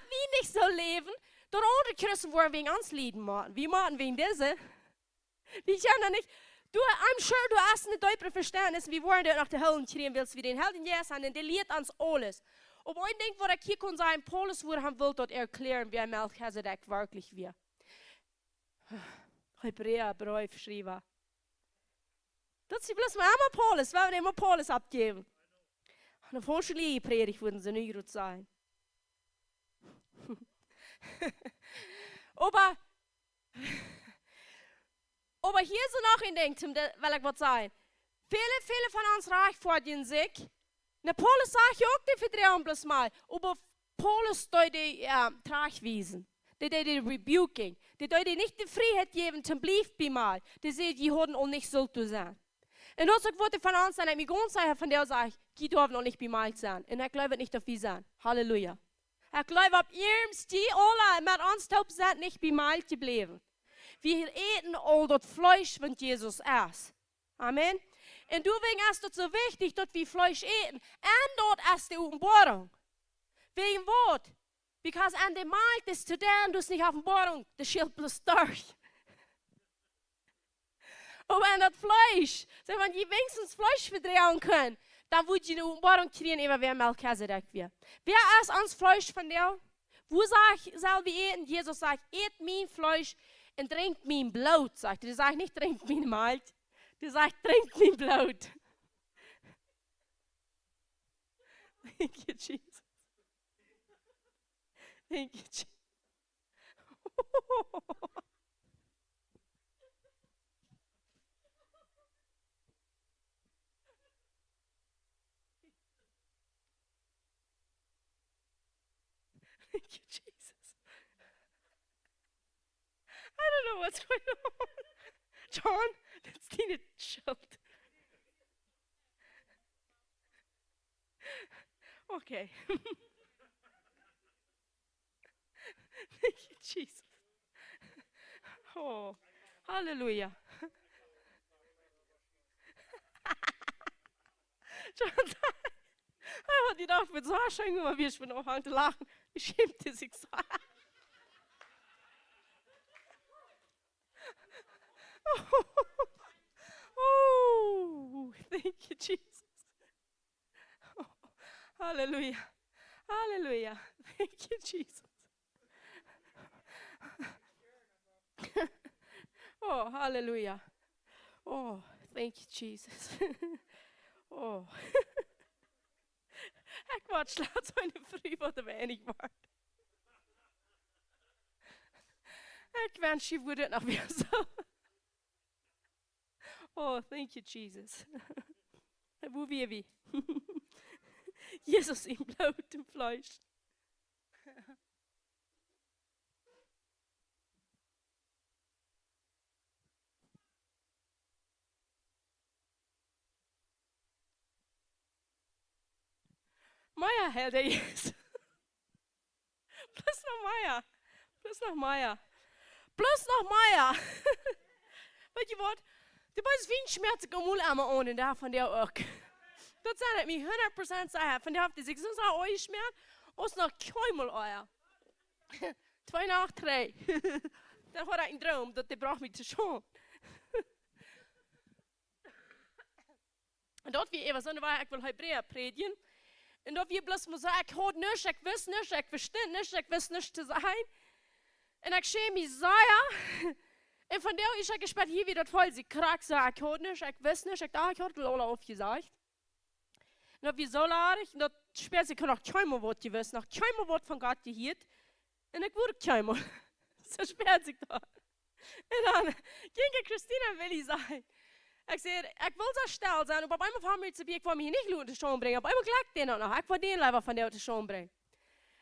wie niet zo leven. Door andere Christen worden wegen ons lieden maken. Wie maken wegen deze? Wie zijn dan niet? Du, I'm sure du hast eine deutliche Verständnis, wie wollen du nach der Hölle kriegen willst, wie den Helden Jesus haben, der lehrt uns alles. Aber ich denke, was ich hier kann sagen, Paulus würde haben will dort erklären, wie Melchizedek wirklich wird. Hebräerbrief schreiben. Das ist bloß mal einmal Paulus, weil wir immer Paulus abgeben. Eine Vorschläge predigt würden sie nicht gut sein. Aber hier so noch in denken, weil ich was sagen. Viele von uns rechtfertigen sich. Na, Paulus sagt ja auch, die verdrehen bloß mal. Aber Paulus deut die Tragwiesen. Die Rebuking. Die deut nicht die Freiheit geben, zum Blieb bei mal. Die sagt, die haben auch nicht so zu sein. Und das wollte von uns sein, ich ganz sagen, von der sage ich, die dürfen auch nicht bei mal sein. Und ich glaube nicht auf wie sein. Halleluja. Ich glaube, ob ihr die alle mit uns taub sind, nicht bei mal geblieben. Wir eten all das Fleisch, wenn Jesus ist. Amen. Und deswegen ist es so wichtig, dass wir Fleisch eten. Und dort ist die Offenbarung. Wegen was? Because an dem Mahl ist zu der, du hast nicht Offenbarung, das Schild bloß durch. Aber an das Fleisch, wenn die wenigstens Fleisch verdrehen können, dann wird die Offenbarung kriegen, über wer Melchizedek wird. Wer ist ans Fleisch von dir? Wo soll wir eten? Jesus sagt, eet mein Fleisch und trinkt mein Blut, sagt er. Er sagt nicht, trinkt mein Mahl. Die sagt, trink mein Blut. Thank you, Jesus. Thank you, Jesus. Thank you, Jesus. I don't know what's going on. John, that's Tina choked. Okay. Thank you, Jesus. Oh, hallelujah. John sagt, ich habe gedacht, mit so schön, aber wir sind auch an zu lachen. Ich schämte sich so. Oh, thank you, Jesus. Oh, hallelujah. Hallelujah. Thank you, Jesus. Oh, hallelujah. Oh, thank you, Jesus. Oh. Ik word slaat zo in de vrije wat er weinig wordt. Ik wens je woede nog weer zo. Oh, thank you, Jesus. Wo wir wie? Jesus im Blut und Fleisch. Meier, Herr, der Jesus. Plus noch Meier. Plus noch Meier. Plus noch Meier. Weet je wat? De boys vind schmerzen gemul aan mijn oren daar van der ook. Dat zijn het mij 100% zeggen. Van der heeft zich zo zo ooit schmerz. Ons nog keimel ooit. 2 nach 3. Dan had ik een droom dat de bracht me te schoon. En dat wie even zo waar ik wil Hebräer predigen. En dat wie bloß moet zeggen, ik hoor niks, ik wist niks, ik verstand niks, ik wist niks te zijn. En ik schäme me sehr. En van der is ik gespannt, hier weer dat voll sie krank sagt, ik hoor niks, ik wist niks, ik dacht, ik had Lola aufgesagt. En dat wie zo ladig, en dat speelt zich nog keimel wat je wist, nog keimel wat van God gehierd. En ik word keimel. Zo speelt zich dat. En dan ging ik Christina en Willi zeggen. Ik zei, ik wil zo stil zijn, op einmal van mij te bieden, ik wil me hier niet te schoon brengen, op einmal gelijk den ook nog, ik wil den leven van jou te schoon brengen.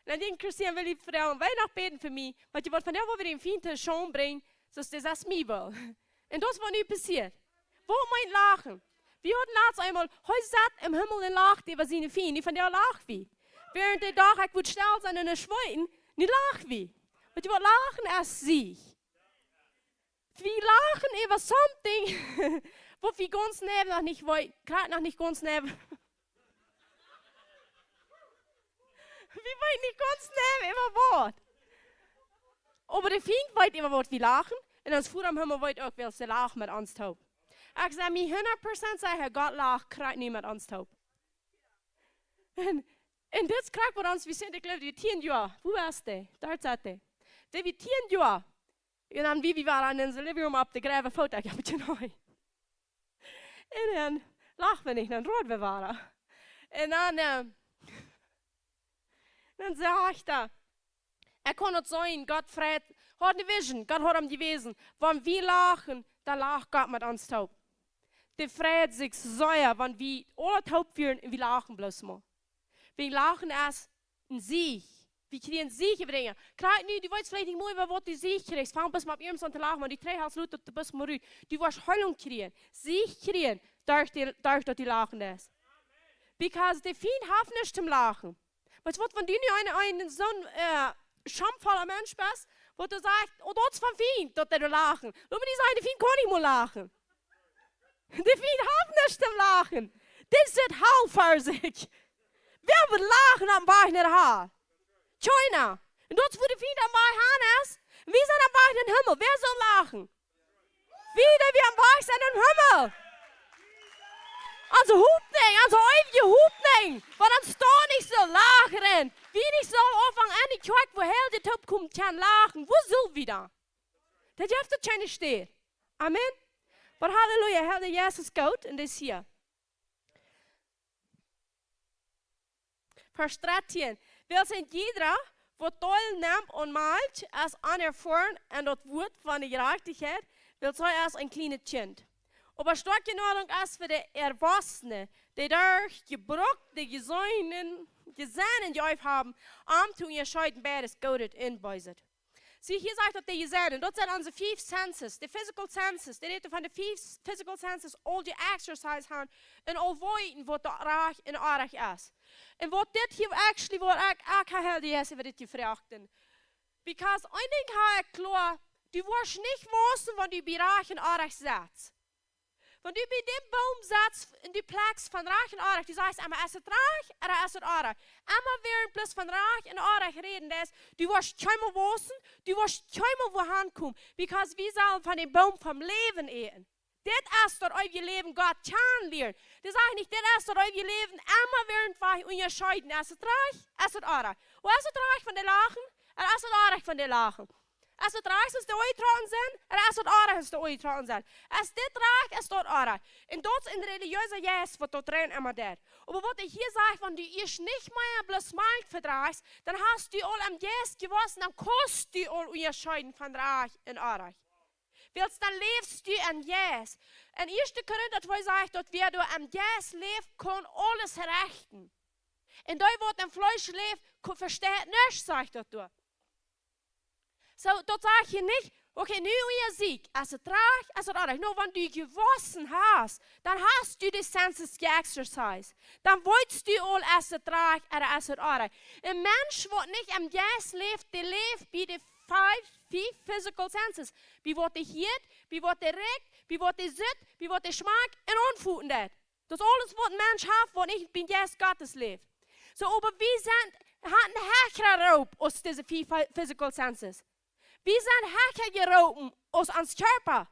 En dan ging Christina en Willi vertellen, wij nog beten voor mij, want je wordt van jou wel weer een vriend te schoon brengen, zoals das als mij wil. En dat is wat nu passiert. Wo mein lachen? Wir hatten laatst einmal, heute zat im Himmel en lacht, die was seine Fien, die von der lacht wie. Während der Tag, ich würde still sein in der Schwein, die lacht wie. Und die wird lachen als sie. Wir lachen über something, wo wir ganz neben noch nicht wollen, gerade noch nicht ganz neben. Wir wollen nicht ganz neben immer Wort. Aber der Feind wollt immer Wort wie lachen, und als Fuhr am Himmel wollt auch, weil sie lachen mit uns taub. Ich sage mir 100% sagen, Gott lacht, kriegt niemand uns taub. Und das kriegt bei uns, wir sind, ich glaube, die 10 Jahre, wo warst du? Dort seid ihr. Die 10 Jahre. Und dann, wie wir waren in unserem Living Room ab, der Gräbe Foto, ich habe es neu. Und dann lachen wir nicht, dann rot wir waren. Und dann sage ich da, kann nicht sein, Gott fragt, hat eine Vision, Gott hat ihm die Wesen. Wenn wir lachen, dann lacht Gott mit uns taub. Der freut sich sehr, wenn wir alle taub werden und wir lachen bloß mal. Wir lachen erst ein Sieg. Wir kriegen Sieg brengen. Krijg nu, die weet vielleicht nicht mooi über was du Sieg kriegst. Fang bis mal ab ihrem te lachen, maar die 3 Hals Leute, bis mal ruhig. Du wirst Heilung kriegen. Sieg kriegen, durch die lachen ist. Because der Feind hat nicht zum Lachen. Weißt du, wenn du nicht so ein schamvoller Mensch bist, wo du sagst, oh, das ist vom Feind, dass der lachen. Aber die sagen, der Feind kann nicht mehr lachen. Der Feind hat nicht zum Lachen. Das ist Hall für sich. Wer wird lachen am weichen Haar? China. Und dort, wo der Feind am weichen Haar ist, wir sind am weichen Himmel. Wer soll lachen? Wieder wir am weichen Himmel. Also hoopning, also eeuwige hoopning. Want dan staan ik zo lachen. Wie niet zo aanvangen aan die kerk, wo heel de top komt, kan lachen. Wo zullen we dan? Dat heeft het geen steer. Amen. Maar halleluja, Herr Jesus Gott en dit is hier. Vers 13. Wel zijn iedere wat deelneemt en maalt als anerfahren en dat woord van de gerechtigheid, wil zij als een kleine kind. Aber stark genug als für die Erwachsenen, die durch Gebrauch, die Gesehen die euch haben, zu unterscheiden, beides Gott inbeiset. Zie, hier sagt dat de Gesehen, dat zijn onze 5 senses, de physical senses, die reden van de 5 physical senses, al die exercise gaan, en al weten wat de raag en aardig is. En wat dit hier actually, wat ik heel die is, over dit gevraagd. Because, een ding ga ik klaar, du wirst nicht wissen, wann du bei Reich und Arach sitzt. Wenn du bei dem Baum sitzt, in die Platz von Reich und Arach, du sagst einmal, ist es Reich oder ist es Arach? Einmal während bloß von Reich und Arach reden, das, du wirst keinmal wissen, du wirst keinmal wohin kommen, because wir sollen von dem Baum vom Leben eten. Das ist dort euer Leben Gott kennenlernen. Das sage ich nicht, das ist dort euer Leben einmal während wir unterscheiden, ist es Reich, ist es Arach? Und ist es Reich von den Lachen, oder ist es Arach von den Lachen? Als het reich is, de uiteraard zijn, en als het aardig is, de uiteraard zijn. Als dit reich is, dat aardig. En dat is in de religieuze jes, wat dat rein immer dat. Aber wat ik hier zeg, wenn du eerst nicht mehr bloß mal verdragst, dann hast du al am jes gewassen, dann kannst du al unterscheiden von reich und aardig. Willst dann lebst du an jes. En 1. Korinther 2 sagt, dat wer du am jes leeft, kann alles rechten. En da wat am Fleisch leeft, versteht nichts, sagt dat du. So, dat zeg je niet, okay, nu je ziek, als het traag, als het aardig. Nou, wanneer du gewassen hast, dan hast du die senses geexercised. Dan weißt du al, als het traag en als het aardig. Een mens wat niet am jes leeft, die leeft bij de 5 physical senses. Bij wat hij heet, bij wat hij ruikt, bij wat hij zit, bij wat hij smaakt en aanvoelen dat. Dat is alles wat een mens heeft, wat niet bij jes Gottes leeft. So, aber wie zijn, hat een hecher op als deze 5 physical senses? Wir sind Hacker geroten aus ans Körper.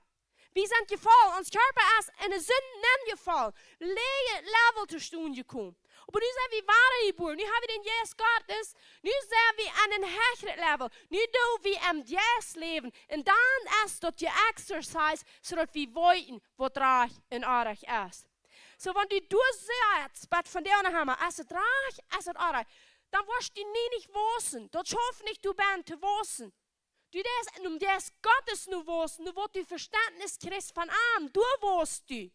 Wir sind gefallen, ans Körper ist in den Sünden gefallen. Leer Level zu tun gekommen. Aber nu zijn we ware geboren. Nu hebben we den Jezus Gottes. Nu zijn we aan een Hacker Level. Nu doen we am Jezus leven. En dan is dat je exercise, zodat we weten wat reich en aardig is. So, wenn du durchsetzt, was von der haben, ist es reich, ist es aardig, dann wirst du nie nicht wissen. Das schafft nicht, du bist zu wissen. Du des, um des Gottes nu wirst, nu wird du Verständnis kriegst von ihm, du wirst du.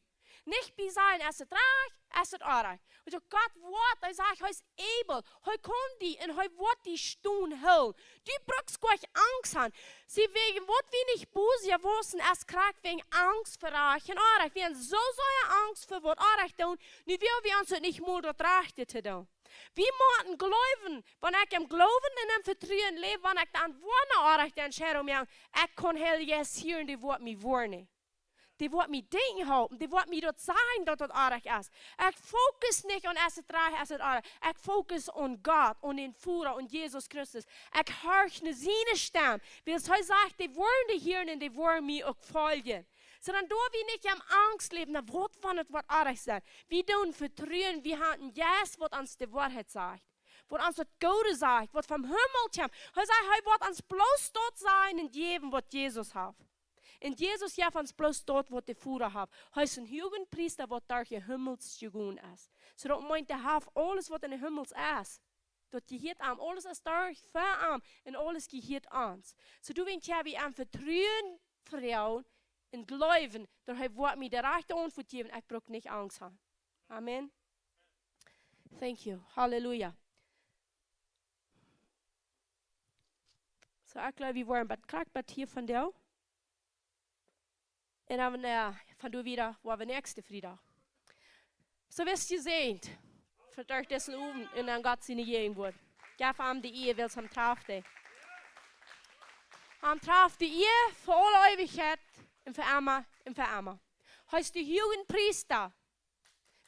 Nicht bei sein, es ist reich, es ist aardig. Und so Gott wird, er sagt, er ist able, er kann die und er wird die Stunden hellen. Du brauchst gar nicht Angst haben. Sie wegen, was wir nicht böse wissen, es kriegt wegen Angst für reich und aardig. Wir haben so Angst für was aardig tun, nu will wir uns nicht mehr das Rechte zu tun. Wir moeten geloven, wanneer ik hem geloven en hem vertrouwen leef, wanneer ik dan wonen aardig dan scherm jou, ik kan heel jes hier en die wordt mij wonen. Die wordt mij dingen houden, die wordt mij dat zeggen dat het aardig is. Ik focus niet op als het reich, als het aardig. Ik focus op God, op den Führer, op Jezus Christus. Ik hoor naar zijn stem. Weil hij zegt, die worden hier en die worden mij ook volgen. So dann doen we niet am Angst leben, dan wat van het wat aardig zijn. We doen vertrouwen, we hebben jes wat ons de waarheid zegt. Wat ons het Gode zegt, wat van Himmel komt. Hij zegt, hij wordt ons bloß dort zijn en geven wat Jezus heeft. En Jezus geeft ons bloß dort wat de Führer heeft. Hij is een Jugendpriester wat daar je Himmels gegaan is. Zodat meint hij heeft alles wat in de Himmels is. Dat geheert aan, alles is daar voor aan en alles geheert ons. So du wint ja wie aan vertrouwen vertrouwen. En geloven, dat hij wordt mij de rechte antwoord geven. Ik brauche niet angst hebben. Amen. Thank you. Halleluja. So, ik geloof, we worden wat krachtbad hier van jou. En dan van du wieder, waar we nächste vrijdag. So wirst je zien. Voor dessen oven en dan gaat ze niet heen worden. Geef hem de eer, wil ze hem trafen. Hem trafen de eer voor alle eeuwigheid. En voor Emma. Hij is de Jugendpriester,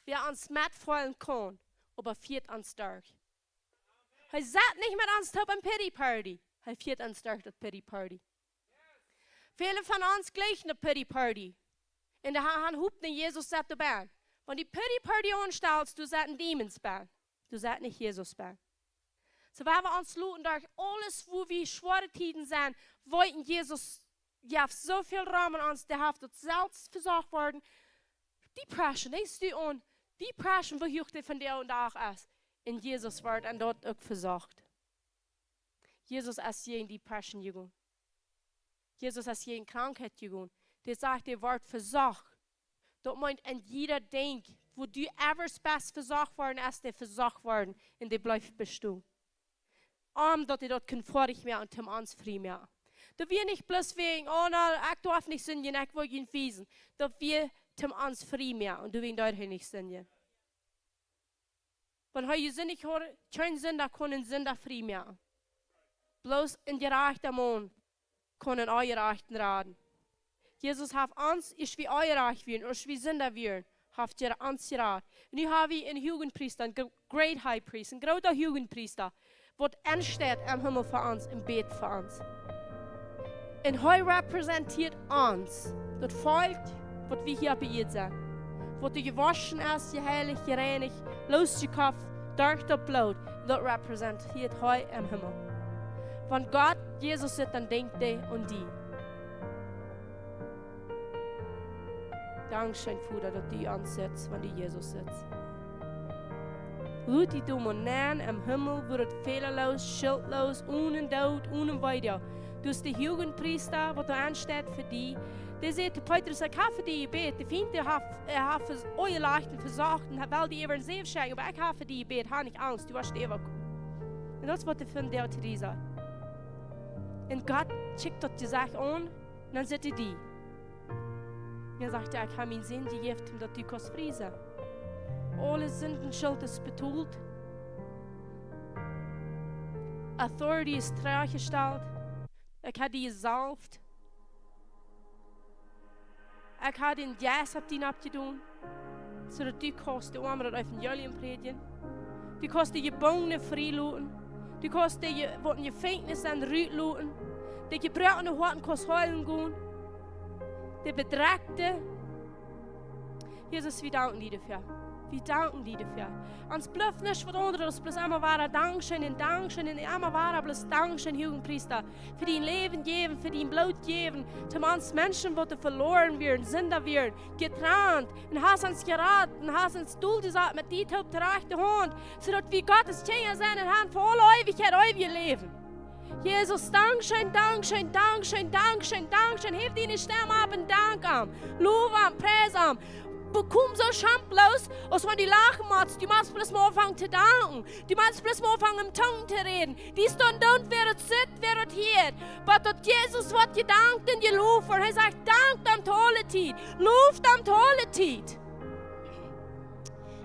wer ons metvallen kan, aber viert ons sterk. Hij zat niet met ons op een pity party, hij viert ons sterk op pity party. Vele van ons gleichen op pity party. En de han hoopt niet Jezus zat erbij. Want die pity party aanstelst, du zat een demons bij. Du zat niet Jezus bij. So, waar we ons loten durch alles, wo wir schwere Tiden zijn, wollten Jesus geeft zoveel Raum an uns, der hat dort selbst versorgt worden. Die Preschen, die du an, die Preschen, wo ich von dir und auch ist. In Jesus wird und dort auch versorgt. Jesus ist jeden die Preschen gegangen. Jesus ist jeden Krankheit gegangen. Der sagt, der wird versorgt. Das meint, und jeder denkt, wo du ever best versorgt worden ist, der versorgt worden und der bleibt bestehen. Dass die dort konfortig mehr und zum uns frei mehr. Da wir nicht bloß wegen, oh nein, ich darf nicht singen, ich will ihn wiesen. Da wir zum uns frei mehr und du willst dort nicht singen. Wenn heute Sinn nicht höre, kein Sünder können Sünder frei mehr. Bloß in der rechten Mond können eure Rechten raten. Jesus hat uns, ich wie eure Reich werden, und ich wie Sünder werden, habt ihr uns geraten. Und ich habe einen Jugendpriester, einen Great High Priest, einen großen Jugendpriester, was entsteht im Himmel für uns, im Bett für uns. Und heute repräsentiert uns, das Volk, was wir hier bei ihr sind. Was du gewaschen ist, geheiligt, gereinigt, losgekauft, durch das Blut, das repräsentiert heute im Himmel. Wenn Gott Jesus sieht, dann denkt er an die. Dankeschön, Vater, dass du uns sitzt, wenn du Jesus sitzt. Laat die Domen nennen im Himmel, wo es fehlerlos, schuldlos, ohne Tod, ohne weiter. Du bist der Jugendpriester, der ansteht für dich. Der sagt, Petrus, ich habe für dich gebeten. Der Feind, hat für eure Leichten versorgt und will die über den See schenken. Aber ich habe für dich gebeten, habe nicht Angst, du hast ewig. Und das ist, was der von der Theorie sagt. Und Gott schickt dort die Sache an, und dann sagt er die. Und er sagt, ich habe meinen Sinn gegeben, dass du kannst frei sein. Alle Sünden, Schuld ist betont. Authority ist traggestellt. Ich habe die gesalbt. Ich habe den Jas abgetan, so dass du kannst die Arme auf den Evangelium predigen. Du kannst die Gebundene freilassen. Du kannst die Gefängnis an rauslassen. Die gebrochene Horten kannst heulen gehen. Die Bedrängte. Jesus, wir danken dir dafür. Wir danken dir dafür. Uns bleibt nicht von anderes, bloß einmal war Dankeschön und Dankeschön und einmal war bloß Dankeschön, Jugendpriester, für dein Leben geben, für dein Blut geben, zum uns Menschen, die verloren werden, Sünder werden, getrennt, und hast uns geraten, und hast uns Duld gesagt, mit dir auf der rechten Hand, sodass wir Gottes Kinder sind und haben für alle Ewigkeit euer Leben. Jesus, Dankeschön, Dankeschön, Dankeschön, Dankeschön, Dankeschön, heb deine Stimme ab und Dank an, Lob an, Preis an. Bekomm so schamplos, als wenn die lachen machst. Du machst bloß mal anfangen zu danken. Du machst bloß mal anfangen, im Tongue zu reden. Dies und wer es sitzt, wer es hört. Aber dort Jesus wird gedankt und gelobt. Und er sagt, dankt am tolle Zeit. Lobt am tolle Zeit.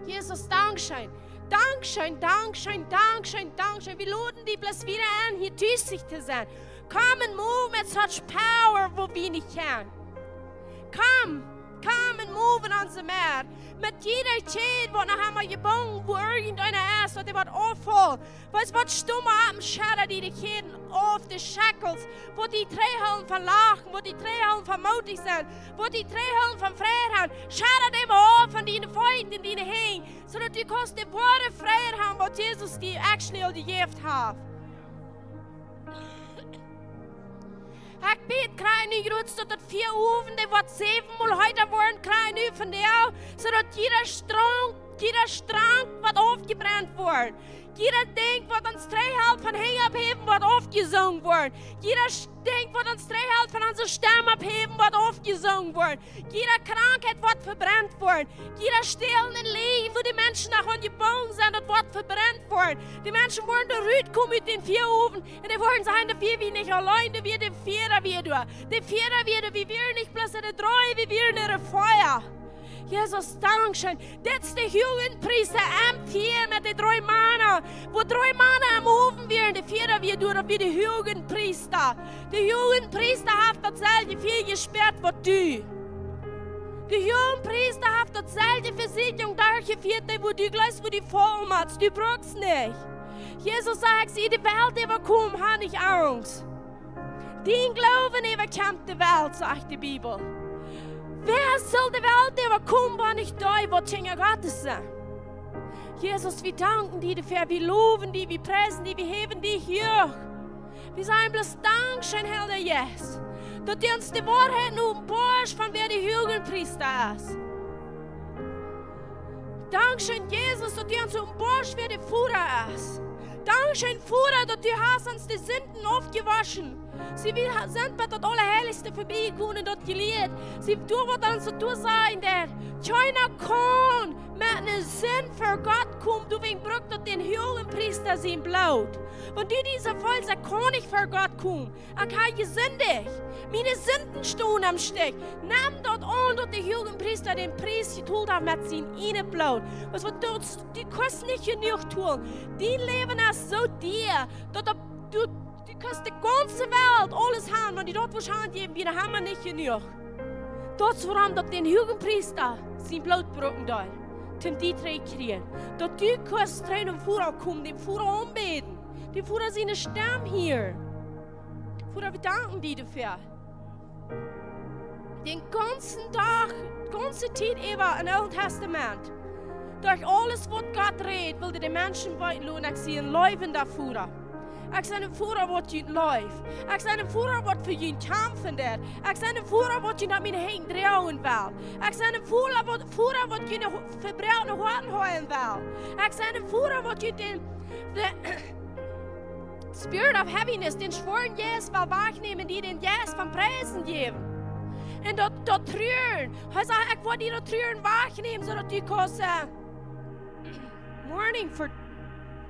Jesus, Dankeschön. Dankeschön, Dankeschön, Dankeschön, Dankeschön. Wir laden die bloß wieder an, hier tüchtig zu sein. Come and move with such power, wo wir nicht können. Come and move in unser Meer. Mit jeder Zeit, wo nach einmal gebunden, wo irgendeiner ist, und der wird auffallen. Was wird stumme Atemschäden, die dich jeden auf die Shackles, wo die Trähöllen verlachen, wo die Trähöllen vermutig sind, wo die Trähöllen von Freiheit haben. Schäden immer auf von deinen Feinden, in deinen Hängen, sodass du kannst die wahre Freiheit haben, was Jesus dir actually gegeben hat. Ich bete, krein nicht gut, so dass 4 Ufen, die wird 7-mal heute worden, krein nicht von dir, so dass jeder Strang wird aufgebrannt worden. Jeder Ding, was uns Trähalt von Hängen abheben, wird aufgesungen worden. Jeder Ding, was uns Trähalt von unserer Stamm abheben, wird aufgesungen worden. Jeder Krankheit wird verbrannt worden. Jeder stillende Leben, wo die Menschen nach uns gebunden sind, das wird verbrannt worden. Die Menschen wollen da rauskommen mit den 4 Ofen und die wollen sagen, dass wir nicht allein, dass wir die 4er wieder. Die 4er wieder, wir will nicht bloß die 3, wir will ihre Feuer. Jesus, Dankeschön. Das ist der Jugendpriester M4 mit den 3 Männern. Wo 3 Männer am Ofen wären, die 4er wir durch, wie die Jugendpriester. Der Jugendpriester hat dasselbe viel gesperrt wie du. Der Jugendpriester hat dasselbe Versicherung durchgeführt, wo du gleich, wo du Vollmacht, du brauchst nicht. Jesus sagt, sie die Welt überkommen, habe ich Angst. Den Glauben überkommt die Welt, sagt die Bibel. Wer soll die Welt überkommen, wenn ich da, wo Kinder Gottes sind? Jesus, wir danken dir dafür, wir loben dich, wir preisen dich, wir heben dich hoch. Wir sagen bloß Dankeschön, Herr der Jesus, dass du uns die Wahrheit offenbarst, von wer die Jugendpriester ist. Dankeschön, Jesus, dass du uns offenbarst, wer der Führer ist. Dankeschön, Führer, dass du hast uns die Sünden aufgewaschen. Sie sind bei das Allerheiligste vorbeigekommen und dort gelehrt. Sie tun uns so sein, der keiner kann mit einem Sinn für Gott kommen, du wegen brückt dort den Höhlenpriester sein Blut. Wenn du dieser Fall sagst, kann ich für Gott kommen, ich kann gesündigt. Meine Sünden stehen am Stück. Nimm dort an, dort der Höhlenpriester den Priest getult hat mit seinem eigenen Blut. Was wir dort, die kannst nicht genug tun. Die Leben ist so dir, dass du kannst die ganze Welt alles haben, wenn die dort wahrscheinlich geben, wir haben wir nicht genug. Dort warum dort den Jugendpriester sein Blut brücken da, zum die drei kriegen. Dort du kannst rein und Führer kommen, den Führer anbeten, den Führer seine Stamm hier. Führer, wir danken dir dafür. Den ganzen Tag, die ganze Zeit über im Alten Testament, durch alles, was Gott redet, will die Menschen weiterlassen, ich sehe ein leibender Führer. Ich sehe einen Führer, der läuft. Ich sehe einen Führer, der für ihn kämpfen wird. Ich sehe einen Führer, der nach meinen Händen drehen will. Ich sehe einen Führer, der ihn verbrauchten Horten heulen will. Ich sehe einen Führer, der den Spirit of Heaviness, den schworen Jesus will wahrnehmen, die den Jesus vom Preisen geben. Und dort trüren. Ich sage, ich will die dort trüren wahrnehmen, sodass du kannst Morning for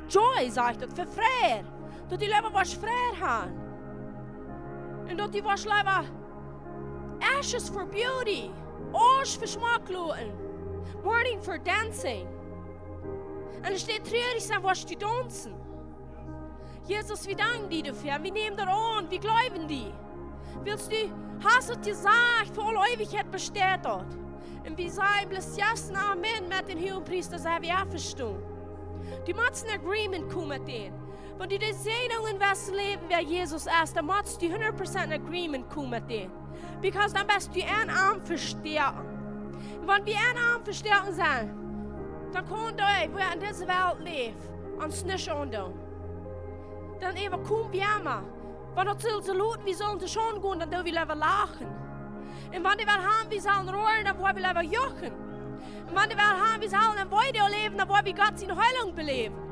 Joy, sagt das, für Freude. Dat die leven was vrij gaan. En dat die was leven ashes for beauty. Ash voor smakloten. Morning for dancing. En er steht treurig zijn was te dansen. Jesus, wir danken dir dafür. Wir nehmen das an, wir glauben dir. Willst du, hast du gesagt, für alle Ewigkeit besteht dort. Und wir sagen, bloß yes, Amen, mit den Hohenpriestern, das haben wir auch verstanden. Du musst ein Agreement kommen mit denen. Wenn du die Sehnung in was Leben, wer Jesus ist, dann musst du 100% Agreement kommen mit denen. Because dann bist du einen Arm verstärken. Und wenn wir einen Arm verstärken sind, dann können die, wo in dieser Welt leben, uns nicht andauern. Dann eben kommen wir immer. Wenn wir so laut, wir sollen zu schon gehen, dann dürfen wir lieber lachen. Und wenn wir haben, wir sollen rohren, dann wollen wir lieber jochen. Und wenn wir haben, wir sollen ein Weide leben, dann wollen wir Gott seine Heilung beleben.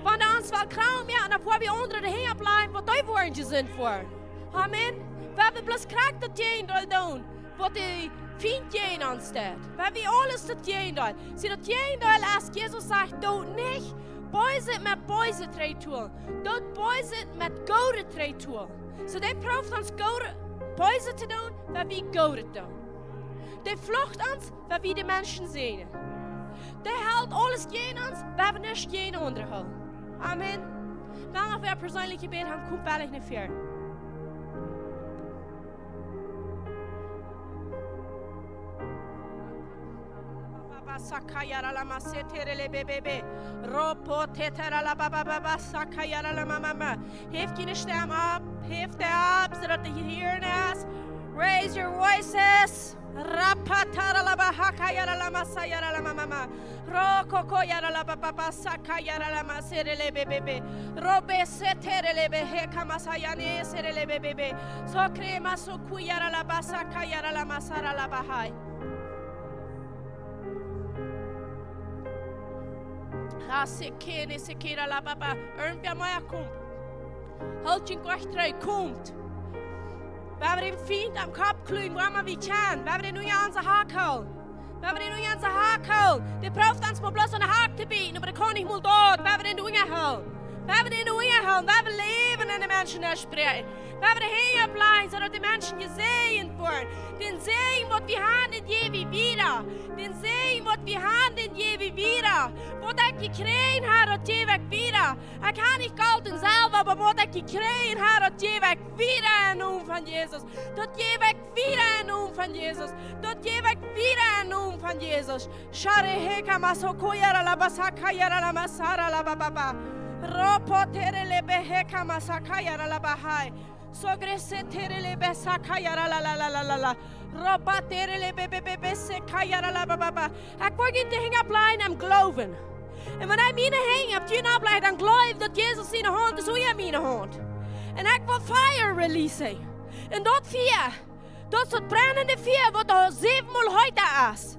Wenn er uns wel kraam, ja, dann wollen wir andere dahin bleiben, was die Worte sind vor. Amen. Weil wir bloß krank das gehen tun, was die Feind gehen ansteht. Weil wir alles das gehen tun. Sie das gehen tun, als Jesus sagt, du nicht Böse mit Böse tun. Du Böse mit Gute tun. So die prüft uns Böse zu tun, weil wir Gute tun. Die flucht uns, weil wir die Menschen sehen. Die hält alles gegen uns, weil wir nicht gegen andere halten. Amen. Wenn wir persönlich Gebet haben, kommt vielleicht nicht viel. Sakayara la masetere le bebebe. Ropo tetera la baba sakayara la mama. Heft je stem up, heft up, zodat je hearing us. Raise your voices. Rapatara la bahakayara la masayara la mama. Roko koyara la baba sakayara la masere le bebebe. Robe setere le beheka masayane sere le bebebe. So crema so kuyara la basakayara la masara la bahai. Sekera la baba. Irgendwer mal kommt. Halt je gleich drei kommt. We hebben een vriend aan kop kluwen, waar maar wie kan. We hebben een nieuwe aan zijn haak houden. We hebben een nieuwe aan zijn haak houden. De proeft ons maar bloos aan de haak te bieden, maar dat kan niet meer dood. We hebben een nieuwe houden. We hebben een nieuwe houden. We hebben leven in de mensen spreken. We hebben de heen blijven, zodat de mensen gezegend worden. Den Segen, wat we hebben, in je wieder. Den Segen, wat we hebben, in je wieder. Wat ik gekregen heb, dat je weg wieder. Ik kan niet galten zelf, maar wat ik gekregen heb, dat je weg wieder in naam van Jezus. Dat je weg wieder in naam van Jezus. Dat je weg wieder in naam van Jezus. Share heka masokoyara la basakayara la masara la bababa. Ropotere le beheka masakayara la bahai. Sogrese terele besakayara la la la la la la. Roba terele bebe sekayara la baba. Ik word niet te hingen blijven en geloven. En wanneer ik mijn hang heb, je nou blijft dan geloof dat Jezus in de hand is, hoe je mijn hand. En ik wil fire releasen. En dat vuur, dat is het brandende vuur wat al 7 maal heute is.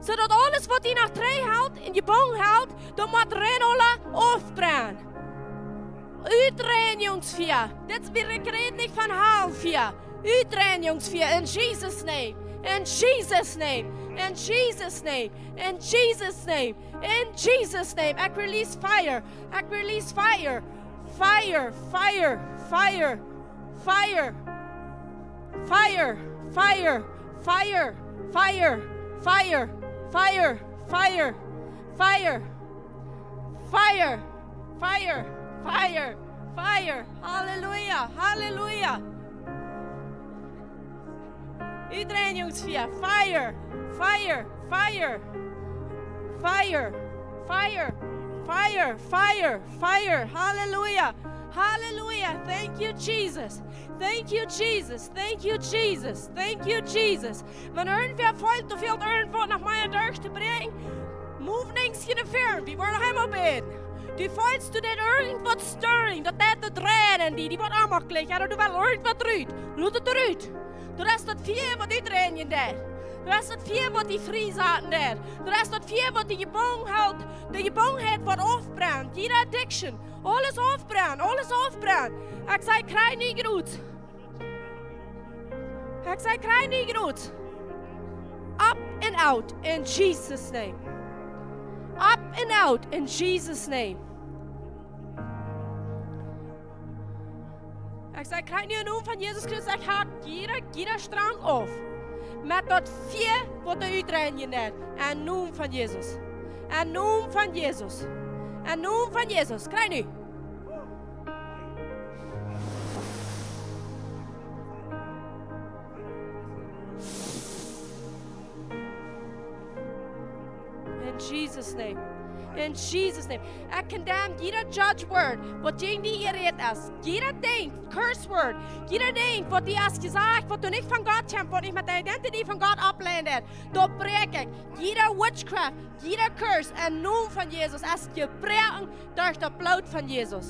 Zodat alles wat je naar 3 houdt in je boom houdt, dan moet Renola afbranden. Uitreinigingsvuur. Dit redt niet van haalvuur. Uitreinigingsvuur in Jesus' name. In Jesus' name. In Jesus' name. In Jesus' name. In Jesus' name. I release fire. I release fire. Fire. Fire. Fire. Fire. Fire. Fire. Fire. Fire. Fire. Fire. Fire. Fire. Fire. Fire. Fire. Fire. Hallelujah. Hallelujah. Uitreinigingsvuur. Fire. Fire. Fire. Fire. Fire. Fire. Fire. Fire. Hallelujah. Hallelujah. Thank you, Jesus. Thank you, Jesus. Thank you, Jesus. Thank you, Jesus. Wenn irgendwer fällt, du fehlt irgendwo nach meiner Durch zu bringen, move nichts in der Fern. Wir wollen einmal beten. Du fällst, du det irgendwas stirring, dat det drehen, die wordt aanmakkelijk, ja, du wel irgendwas eruit. Laat het eruit. Du hast dat vier wat uitreinigen der. Du hast dat vier wat die vriezaten der. Du hast dat vier wat die je boom houdt, de je boom het wat afbrandt. Jede addiction. Alles afbrand, alles afbrand. Ik zei, krijg niet goed. Ik zei, krijg niet goed. Up and out in Jesus' name. Up and out in Jesus' name. Ik zei, krijg nu een noem van Jezus Christus. Ik haak jeder strang af. Met dat vier wat er uitreinigen net. En noem van Jezus. En noem van Jezus. En noem van Jezus. Krijg nu. In Jesus' name. In Jesus' name. I condemn jeder judge word wat tegen die gereed is. Jeder ding, curse word. Jeder ding wat die is gezegd, wat du nicht von Gott hebt, wat nicht met de identity van God ablehnt. Dat breek ik. Jeder witchcraft, jeder curse en noem van Jezus is gebreken door het bloed van Jezus.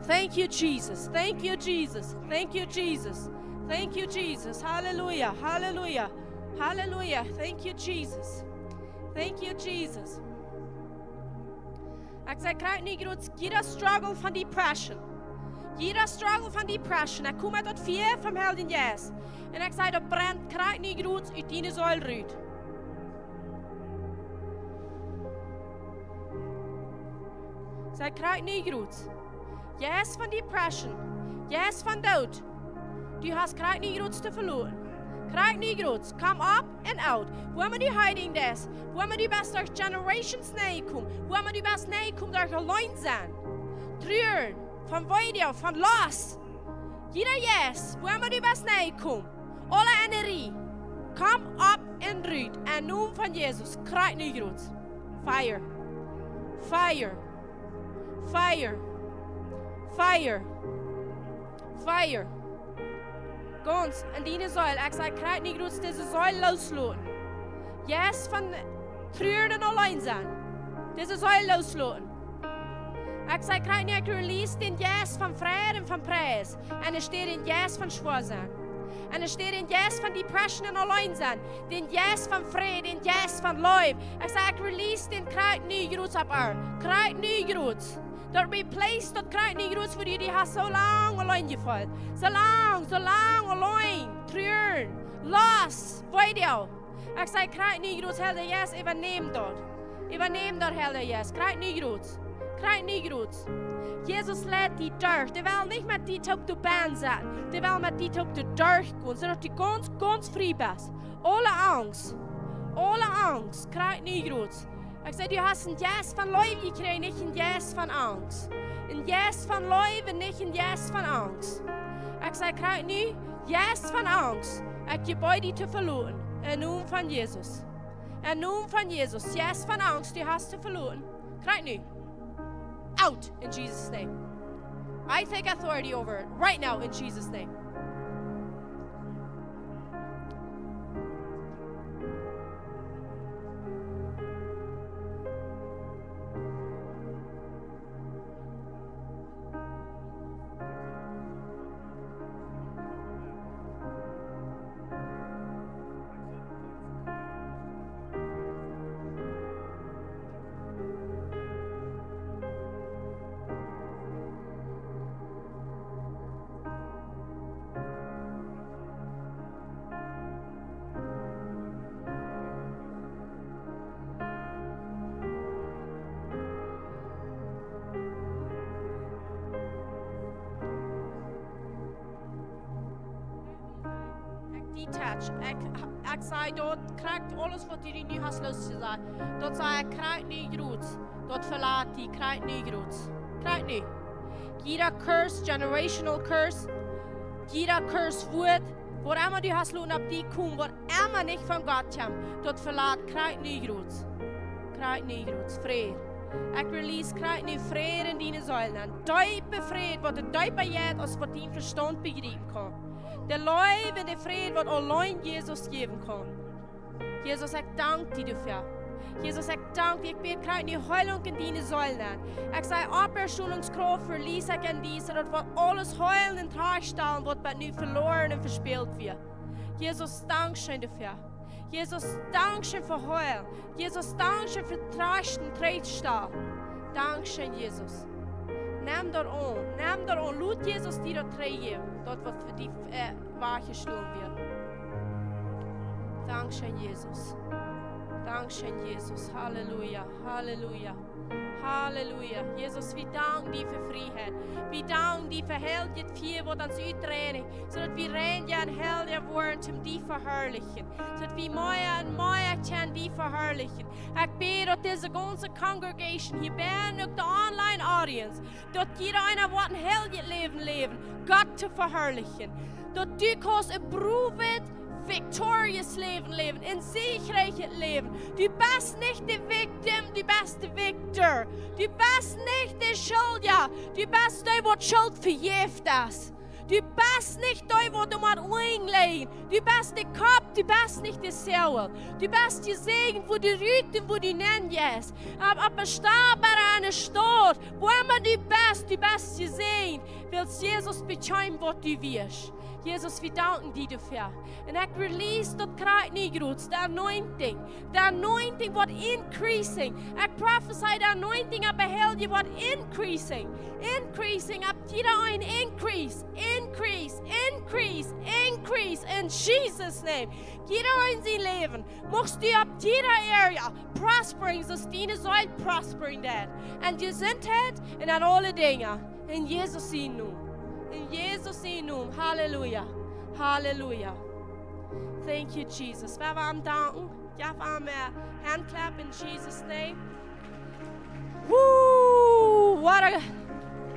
Thank you, Jesus. Thank you, Jesus. Thank you, Jesus. Thank you, Jesus. Hallelujah. Hallelujah. Hallelujah. Thank you, Jesus. Thank you, Jesus. Ik zei, krijg niet goed. Jeder struggle van depression. Jeder struggle van depression. Ik kom uit dat vier van Helden Jes. En ik zei, dat brandt, krijg niet goed uit die zuil uit. Ik zei, krijg niet goed. Yes van depression. Yes van dood. Du hast krijg niet goed te verloren. Krijg niet goed. Come up and out. Waar moet je hiding des? Waar moet je best door generations neerkomen? Waar moet je best neerkomen door geloond zijn? Treuren. Van video. Van los. Jeder yes. Waar moet je best neerkomen? Alle energie. Come up and root. En noem van Jezus. Krijg niet goed. Fire. Fire. Fire. Fire. Fire. Ganz in die Säule. Ich sage, krijg niet goed deze Säule loslaten. Yes, van treuren en alleen zijn. Deze Säule loslaten. Ich sage, krijg niet, ik release den yes van vrede en van prijs. En er steht in yes van schwaar zijn. En er steht in yes van depression en alleen zijn. Den yes van vrede, den yes van life. Ich sage, ik release den krijg niet goed op haar. Krijg niet goed. Dat replace dat krijg niet goed voor die has zo lang alleen gevallen. Zo lang alleen. Treuren. Los. Video. Ik zei, krijg niet goed, helder yes, überneem dat. Überneem dat, helder yes. Krijg niet goed. Krijg niet goed. Jezus laat die durch. Die wil niet met die op de baan zetten. Die wil met die op de durch gaan, zodat die ganz vrij bent. Alle angst. Krijg niet goed. Ik zei, du hast een yes van leven gekregen, niet een yes van angst. Een yes van leven, niet een yes van angst. Ik zei, krijg nu yes van angst. Ik je bij die te verloren. In naam van Jezus. In naam van Jezus. Yes van angst, du hast te verloren. Krijg nu. Out in Jesus' name. I take authority over it right now in Jesus' name. detach. Ik zei, dat krijgt alles wat jullie nu has losgezet. Dat zei, ik krijgt niet goed. Dat verlaat die, krijgt niet goed. Krijgt niet. Jeder curse, generational curse, jeder curse woord, waar immer du hast loon op die komt, waar immer nicht von Gott kommt, dat verlaat, krijgt niet goed. Krijgt niet goed. Vrede. Ik release, krijgt niet vrede in die zuilen. Diepe vrede, wat de dieper jet, als wat die verstand begrijpen kan. De Leuwe, de vrede, wat alleen Jesus geven kan. Jesus, ik dank die dafür. Jesus, ik dank die, ik weet, krijg die heilung in die zuilen. Ik zei, Abwehrschulungskraft verlies ik in die, zodat wat alles heulen en tragstellen, wat nu verloren en verspeeld wird. Jesus, dank schön dafür. Jesus, Dankeschön für Heil. Jesus, Dankeschön für Trachten, Tretstall. Dankeschön, Jesus. Nimm dort an. Lut Jesus dir dort trägen, dort was für die Wache geschlagen wird. Dankeschön, Jesus. Dankeschön, Jesus. Halleluja, Halleluja. Halleluja. Jesus, wir danken dir für Freiheit. Wir danken dir für Helden, viel, was uns uitreinigen, zodat wir rein en helder worden, um die verherrlichen. Zodat wir mehr und mehr können die verherrlichen. Ich bete, dass diese ganze Congregation hier bin, auch der Online-Audience, dass jeder einer wird ein Heldenleben leben, Gott zu verherrlichen. Dass du kannst ein Proven, victorious Leben leben, ein siegreiches Leben. Du bist nicht die Victim, du bist der Victor. Du bist nicht der Schuldiger, du bist der, der Schuld verjährt ist. Du bist nicht der, der du mal einlegen. Du bist der Kopf, du bist nicht der Seele. Du bist der Segen, wo du rüten, wo du nennst. Aber starb bei einer Stadt, wo immer du bist der Segen. Willst Jesus beschreiben, was du wirst. Jesus, wir danken dir dafür. Und ich release das Kreuz nicht groß, the anointing wird increasing. Ich prophesy, the anointing aber hell, die wird increasing. Increasing, ab jeder ein increase, increase, increase, increase, in Jesus' name. Jeder in sein Leben, machst du ab jeder Area prospering, dass deine soll prospering that. Und Gesundheit und an alle Dinge. In Jesus' Namen. In Jesus' Namen. Halleluja. Halleluja. Thank you, Jesus. Wer war am Danken? Ja, war am Handclap in Jesus' name. Woo! What a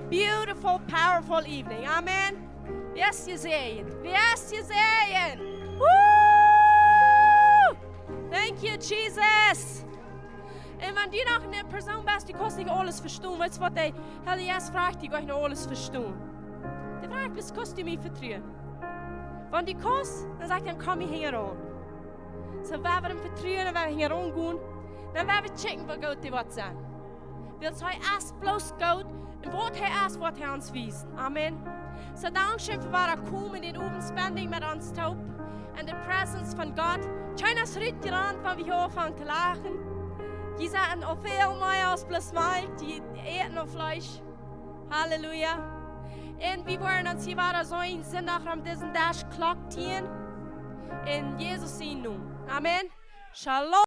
beautiful, powerful evening. Amen. Yes, you sehen. Yes, you sehen. Woo! Thank you, Jesus. Und wenn du noch eine Person bist, die kannst nicht alles verstehen, weißt du, was der Herr Jesus fragt, die kann ich noch alles verstehen. Der fragt, was kannst du mir vertrauen? Wenn du kannst, dann sagt er, dann komm ich heran. So, wenn wir ihm vertrauen, wenn wir herangehen, dann werden wir checken, was Gott dir was sagt. Weil es erst bloß Gott, und was er erst, was er uns weist. Amen. So, Dankeschön für was er kommt in den Abendspending mit uns taub. In der Präsenz von Gott. Schön, dass wir heute ran, wenn wir anfangen zu lachen. Die sagen auch viel mehr als bloß Mal, die eten noch Fleisch. Halleluja. Und wir wollen uns hier weiter so in Sonntag am diesen Dash Clock tieren. In Jesus' Namen. Amen. Shalom.